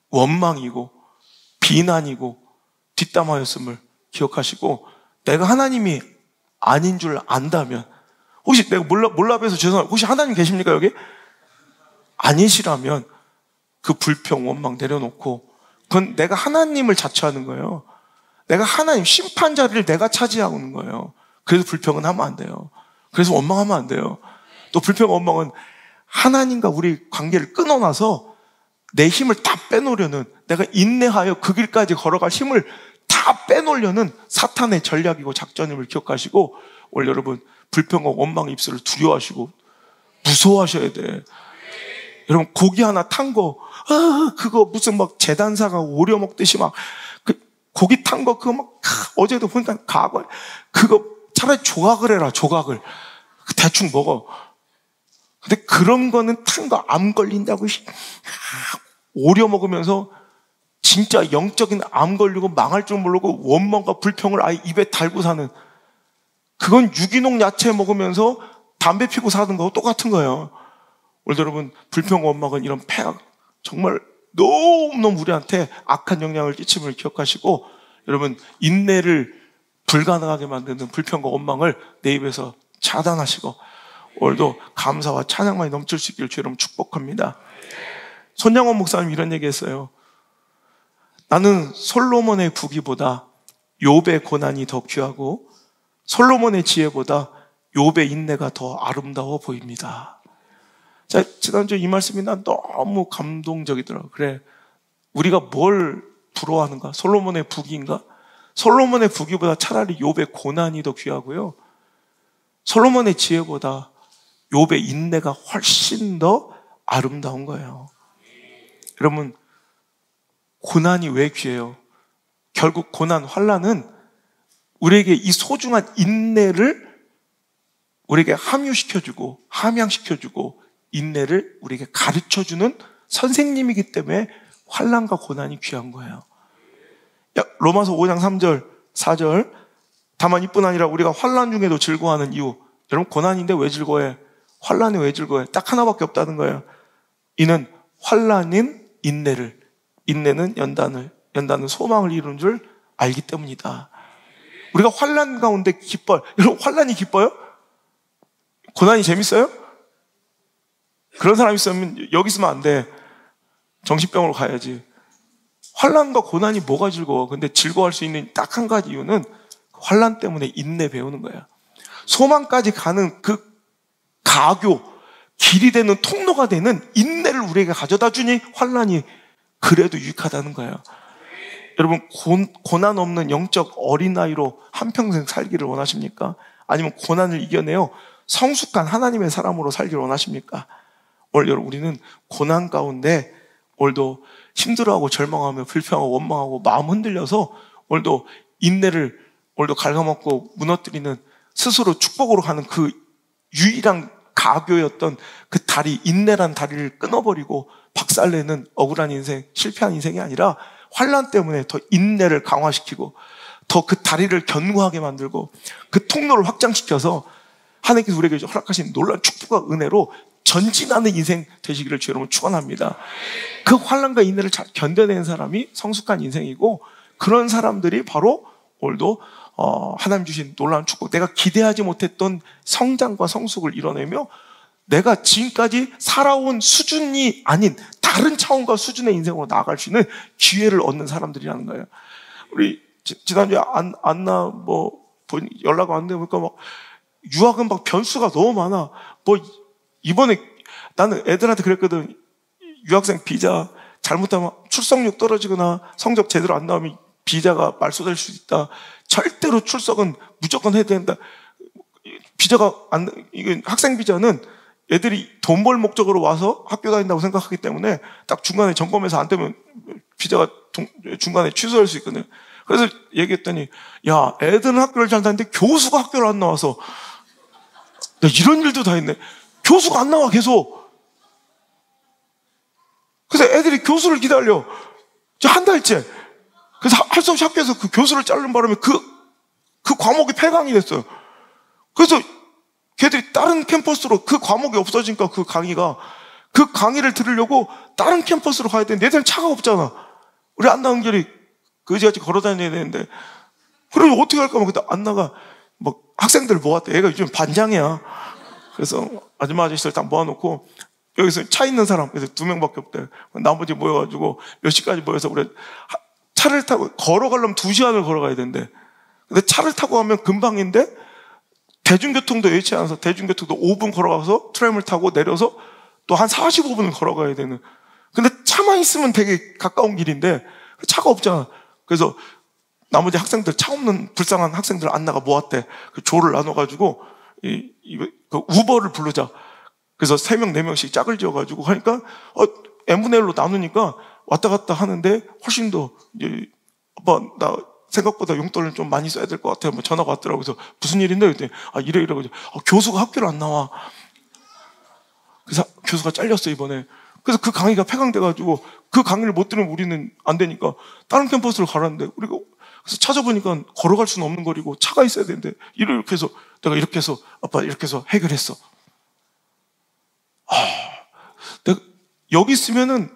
원망이고 비난이고 뒷담화였음을 기억하시고, 내가 하나님이 아닌 줄 안다면, 혹시 내가 몰라봬서 죄송합니다. 혹시 하나님 계십니까 여기? 아니시라면 그 불평 원망 내려놓고 그건 내가 하나님을 자처하는 거예요. 내가 하나님 심판 자리를 내가 차지하고 있는 거예요. 그래서 불평은 하면 안 돼요. 그래서 원망하면 안 돼요. 또 불평 원망은 하나님과 우리 관계를 끊어놔서 내 힘을 다 빼놓으려는, 내가 인내하여 그 길까지 걸어갈 힘을 다 빼놓으려는 사탄의 전략이고 작전임을 기억하시고, 오늘 여러분 불평과 원망의 입술을 두려워하시고 무서워하셔야 돼. 여러분, 고기 하나 탄 거, 그거 무슨 막 재단사가 오려 먹듯이 막 고기 탄 거 그거 막 어제도 보니까 가고, 그거 차라리 조각을 해라. 조각을 대충 먹어. 근데 그런 거는 탄 거 암 걸린다고 오려 먹으면서 진짜 영적인 암 걸리고 망할 줄 모르고 원망과 불평을 아예 입에 달고 사는, 그건 유기농 야채 먹으면서 담배 피고 사는 거하고 똑같은 거예요. 오늘 여러분, 불평 원망은 이런 폐악, 정말 너무너무 우리한테 악한 영향을 끼침을 기억하시고, 여러분 인내를 불가능하게 만드는 불평과 원망을 내 입에서 차단하시고 오늘도 감사와 찬양만이 넘칠 수 있기를 주 여러분 축복합니다. 손양원 목사님 이런 얘기했어요. 나는 솔로몬의 부귀보다 욥의 고난이 더 귀하고 솔로몬의 지혜보다 욥의 인내가 더 아름다워 보입니다. 자, 지난주에 이 말씀이 난 너무 감동적이더라고요. 그래, 우리가 뭘 부러워하는가? 솔로몬의 부귀인가? 솔로몬의 부귀보다 차라리 욥의 고난이 더 귀하고요, 솔로몬의 지혜보다 욥의 인내가 훨씬 더 아름다운 거예요. 여러분, 고난이 왜 귀해요? 결국 고난, 환난은 우리에게 이 소중한 인내를 우리에게 함유시켜주고 함양시켜주고 인내를 우리에게 가르쳐주는 선생님이기 때문에 환난과 고난이 귀한 거예요. 로마서 5장 3절 4절 다만 이뿐 아니라 우리가 환난 중에도 즐거워하는 이유. 여러분 고난인데 왜 즐거워해? 환난이 왜 즐거워해? 딱 하나밖에 없다는 거예요. 이는 환난인 인내를, 인내는 연단은 소망을 이루는 줄 알기 때문이다. 우리가 환난 가운데 기뻐요. 여러분 환난이 기뻐요? 고난이 재밌어요? 그런 사람 있으면 여기 있으면 안 돼. 정신병으로 가야지. 환난과 고난이 뭐가 즐거워? 근데 즐거워할 수 있는 딱 한 가지 이유는 환난 때문에 인내 배우는 거야. 소망까지 가는 그 가교, 길이 되는 통로가 되는 인내를 우리에게 가져다 주니 환난이 그래도 유익하다는 거예요. 여러분 고난 없는 영적 어린아이로 한평생 살기를 원하십니까? 아니면 고난을 이겨내어 성숙한 하나님의 사람으로 살기를 원하십니까? 오늘 여러분 우리는 고난 가운데 오늘도 힘들어하고 절망하며 불평하고 원망하고 마음 흔들려서 오늘도 인내를 오늘도 갉아먹고 무너뜨리는 스스로 축복으로 가는 그 유일한 가교였던 그 다리, 인내란 다리를 끊어버리고 박살내는 억울한 인생, 실패한 인생이 아니라 환난 때문에 더 인내를 강화시키고 더 그 다리를 견고하게 만들고 그 통로를 확장시켜서 하나님께서 우리에게 허락하신 놀라운 축복과 은혜로 전진하는 인생 되시기를 주 여러분 축원합니다. 그 환난과 인내를 잘 견뎌내는 사람이 성숙한 인생이고 그런 사람들이 바로 오늘도 하나님 주신 놀라운 축복, 내가 기대하지 못했던 성장과 성숙을 이뤄내며 내가 지금까지 살아온 수준이 아닌 다른 차원과 수준의 인생으로 나아갈 수 있는 기회를 얻는 사람들이라는 거예요. 우리 지난주에 안나 연락 왔는데 보니까 막 유학은 막 변수가 너무 많아. 이번에 나는 애들한테 그랬거든. 유학생 비자 잘못하면 출석률 떨어지거나 성적 제대로 안 나오면 비자가 말소될 수 있다. 절대로 출석은 무조건 해야 된다. 이게 학생 비자는 애들이 돈 벌 목적으로 와서 학교 다닌다고 생각하기 때문에 딱 중간에 점검해서 안 되면 비자가 중간에 취소할 수 있거든요. 그래서 얘기했더니 야, 애들은 학교를 잘 다니는데 교수가 학교를 안 나와서 나 이런 일도 다 했네. 교수가 안 나와 계속. 그래서 애들이 교수를 기다려. 한 달째. 그래서 할 수 없이 학교에서 그 교수를 자르는 바람에 그 과목이 폐강이 됐어요. 그래서 걔들이 다른 캠퍼스로 그 과목이 없어지니까 그 강의를 들으려고 다른 캠퍼스로 가야 되는데 얘들은 차가 없잖아. 우리 안나 은결이 그지같이 걸어 다녀야 되는데 그럼 어떻게 할까? 근데 안나가 학생들 모았대. 얘가 요즘 반장이야. 그래서 아줌마 아저씨들 다 모아놓고 여기서 차 있는 사람 그래서 2명밖에 없대. 나머지 모여가지고 몇 시까지 모여서 우리 차를 타고 걸어가려면 2시간을 걸어가야 된대. 근데 차를 타고 가면 금방인데 대중교통도 예치 않아서 대중교통도 5분 걸어가서 트램을 타고 내려서 또 한 45분을 걸어가야 되는. 근데 차만 있으면 되게 가까운 길인데 차가 없잖아. 그래서 나머지 학생들, 차 없는 불쌍한 학생들 안나가 모았대. 그 조를 나눠가지고 그 우버를 부르자. 그래서 3명, 4명씩 짝을 지어가지고 하니까 n분의 1로 나누니까 왔다 갔다 하는데 훨씬 더 아빠 나 생각보다 용돈을 좀 많이 써야 될 것 같아요. 전화가 왔더라고. 그래서 무슨 일인데? 그랬더니 이래 교수가 학교를 안 나와. 그래서 교수가 잘렸어 이번에. 그래서 그 강의가 폐강돼가지고 그 강의를 못 들으면 우리는 안 되니까 다른 캠퍼스로 가라는데 우리가 그래서 찾아보니까 걸어갈 수는 없는 거리고 차가 있어야 되는데 이렇게 해서 내가 이렇게 해서 아빠 이렇게 해서 해결했어. 내가 여기 있으면은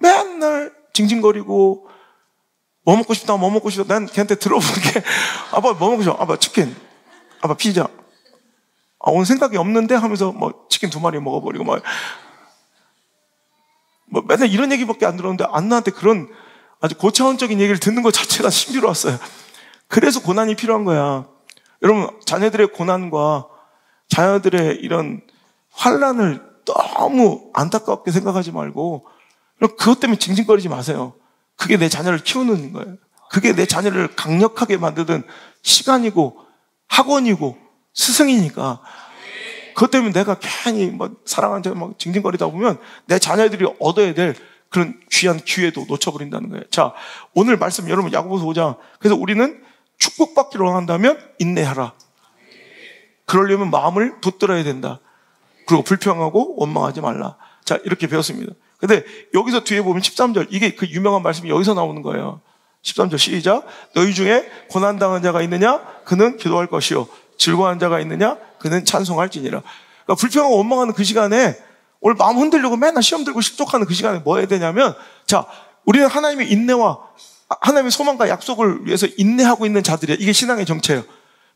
맨날 징징거리고 뭐 먹고 싶다. 난 걔한테 들어보는 게 아빠 뭐 먹고 싶어? 아빠 치킨, 아빠 피자. 오늘 생각이 없는데 하면서 치킨 2마리 먹어버리고 맨날 이런 얘기밖에 안 들었는데 안나한테 그런 아주 고차원적인 얘기를 듣는 것 자체가 신비로웠어요. 그래서 고난이 필요한 거야. 여러분 자녀들의 고난과 자녀들의 이런 환난을 너무 안타깝게 생각하지 말고 그것 때문에 징징거리지 마세요. 그게 내 자녀를 키우는 거예요. 그게 내 자녀를 강력하게 만드는 시간이고 학원이고 스승이니까. 그것 때문에 내가 괜히 사랑하는 자녀 징징거리다 보면 내 자녀들이 얻어야 될 그런 귀한 기회도 놓쳐버린다는 거예요. 자, 오늘 말씀 여러분 야고보서 5장. 그래서 우리는 축복받기를 원한다면 인내하라. 그러려면 마음을 붙들어야 된다. 그리고 불평하고 원망하지 말라. 자, 이렇게 배웠습니다. 근데 여기서 뒤에 보면 13절, 이게 그 유명한 말씀이 여기서 나오는 거예요. 13절 시작. 너희 중에 고난당한 자가 있느냐? 그는 기도할 것이요. 즐거워하는 자가 있느냐? 그는 찬송할지니라. 그러니까 불평하고 원망하는 그 시간에, 오늘 마음 흔들려고 맨날 시험 들고 실족하는 그 시간에 뭐 해야 되냐면, 자, 우리는 하나님의 인내와 하나님의 소망과 약속을 위해서 인내하고 있는 자들이야. 이게 신앙의 정체예요.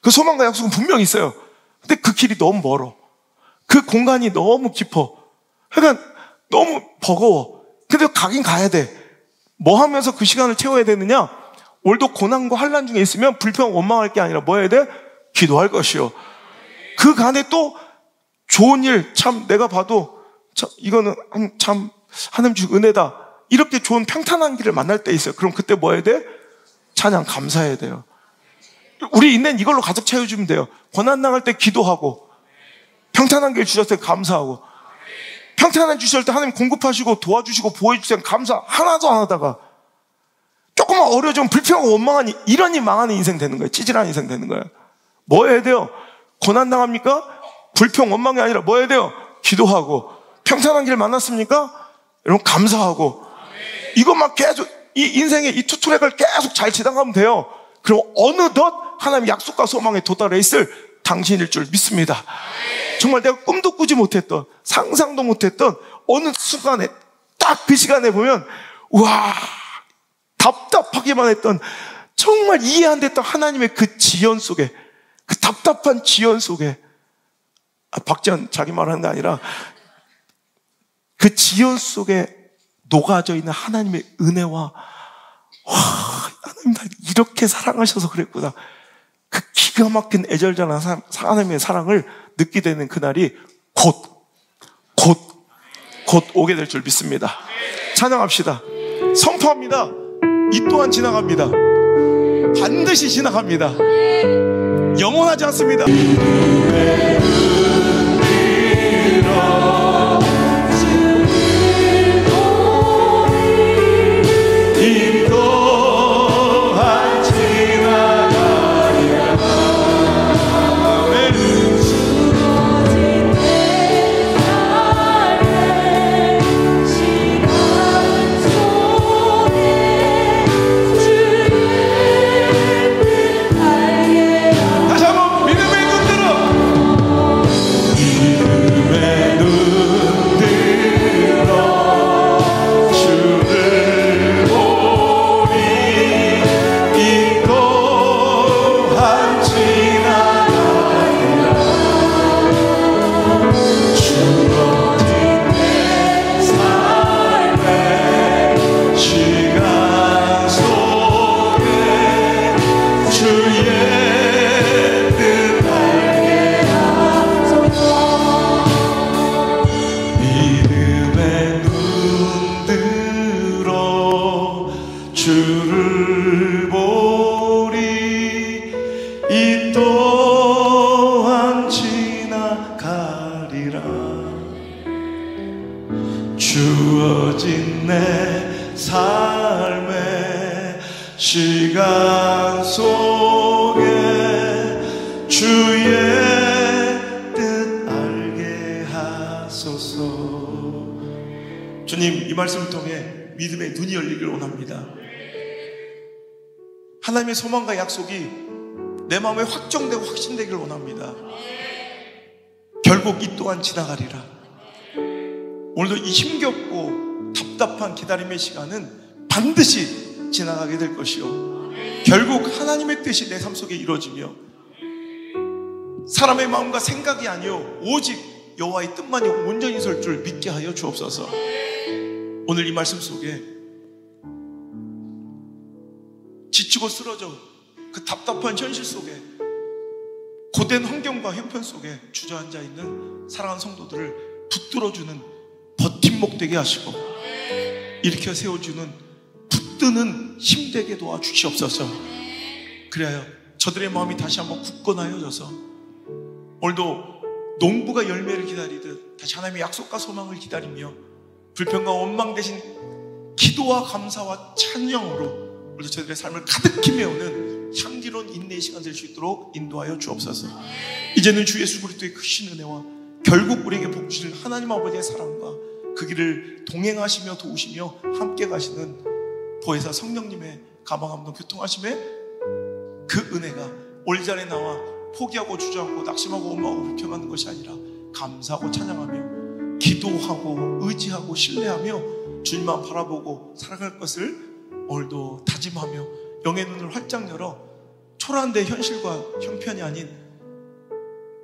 그 소망과 약속은 분명히 있어요. 근데 그 길이 너무 멀어. 그 공간이 너무 깊어. 그러니까 너무 버거워. 근데 가긴 가야 돼. 뭐 하면서 그 시간을 채워야 되느냐? 오늘도 고난과 환난 중에 있으면 불평 원망할 게 아니라 뭐 해야 돼? 기도할 것이요. 그 간에 또 좋은 일, 참 내가 봐도 참 이거는 참 하나님 주신 은혜다. 이렇게 좋은 평탄한 길을 만날 때 있어요. 그럼 그때 뭐 해야 돼? 찬양 감사해야 돼요. 우리 인내는 이걸로 가득 채워주면 돼요. 고난 당할 때 기도하고, 평탄한 길 주셨을 때 감사하고, 평탄한 주실 때 하나님 공급하시고 도와주시고 보호해주세요. 감사 하나도 안 하다가 조금만 어려워지면 불평하고 원망하니 이러니 망하는 인생 되는 거예요. 찌질한 인생 되는 거예요. 뭐 해야 돼요? 고난 당합니까? 불평 원망이 아니라 뭐 해야 돼요? 기도하고. 평탄한 길 만났습니까? 여러분 감사하고. 이것만 계속 이 인생의 이 투트랙을 계속 잘 지나가면 돼요. 그럼 어느덧 하나님의 약속과 소망에 도달해 있을 당신일 줄 믿습니다. 정말 내가 꿈도 꾸지 못했던, 상상도 못했던 어느 순간에 딱 그 시간에 보면 와, 답답하기만 했던, 정말 이해 안 됐던 하나님의 그 지연 속에, 그 답답한 지연 속에, 박지원 자기 말하는 게 아니라 그 지연 속에 녹아져 있는 하나님의 은혜와, 와, 하나님 나 이렇게 사랑하셔서 그랬구나. 그 기가 막힌 애절전한 하나님의 사랑을 느끼게 되는 그날이 곧 오게 될 줄 믿습니다. 찬양합시다. 선포합니다. 이 또한 지나갑니다. 반드시 지나갑니다. 영원하지 않습니다. 주를 보리 이 또한 지나가리라. 주어진 내 삶의 시간 속에 주의 뜻 알게 하소서. 주님, 이 말씀을 통해 믿음의 눈이 열리길 원합니다. 하나님의 소망과 약속이 내 마음에 확정되고 확신되길 원합니다. 결국 이 또한 지나가리라. 오늘도 이 힘겹고 답답한 기다림의 시간은 반드시 지나가게 될 것이요, 결국 하나님의 뜻이 내 삶 속에 이루어지며 사람의 마음과 생각이 아니요 오직 여호와의 뜻만이 온전히 설 줄 믿게 하여 주옵소서. 오늘 이 말씀 속에 지치고 쓰러져 그 답답한 현실 속에, 고된 환경과 형편 속에 주저앉아 있는 사랑하는 성도들을 붙들어주는 버팀목 되게 하시고 일으켜 세워주는 붙드는 힘되게 도와주시옵소서. 그래야 저들의 마음이 다시 한번 굳건하여져서 오늘도 농부가 열매를 기다리듯 다시 하나님의 약속과 소망을 기다리며 불평과 원망 대신 기도와 감사와 찬양으로 우리 저들의 삶을 가득히 메우는 향기로운 인내의 시간 될 수 있도록 인도하여 주옵소서. 이제는 주 예수 그리스도의 크신 은혜와 결국 우리에게 복 주실 하나님 아버지의 사랑과 그 길을 동행하시며 도우시며 함께 가시는 보혜사 성령님의 가방함도 교통하심에 그 은혜가 올 자리에 나와 포기하고 주저앉고 낙심하고 원망하고 불평하는 것이 아니라 감사하고 찬양하며 기도하고 의지하고 신뢰하며 주님만 바라보고 살아갈 것을 오늘도 다짐하며 영의 눈을 활짝 열어 초라한 데 현실과 형편이 아닌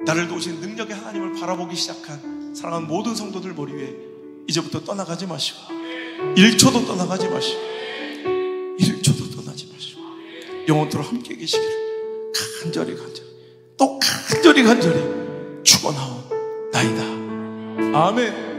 나를 도우신 능력의 하나님을 바라보기 시작한 사랑하는 모든 성도들 머리 위에 이제부터 떠나가지 마시고 1초도 떠나가지 마시고 1초도 떠나지 마시고 영원토록 함께 계시기를 간절히 또 간절히 축원하옵나이다. 아멘.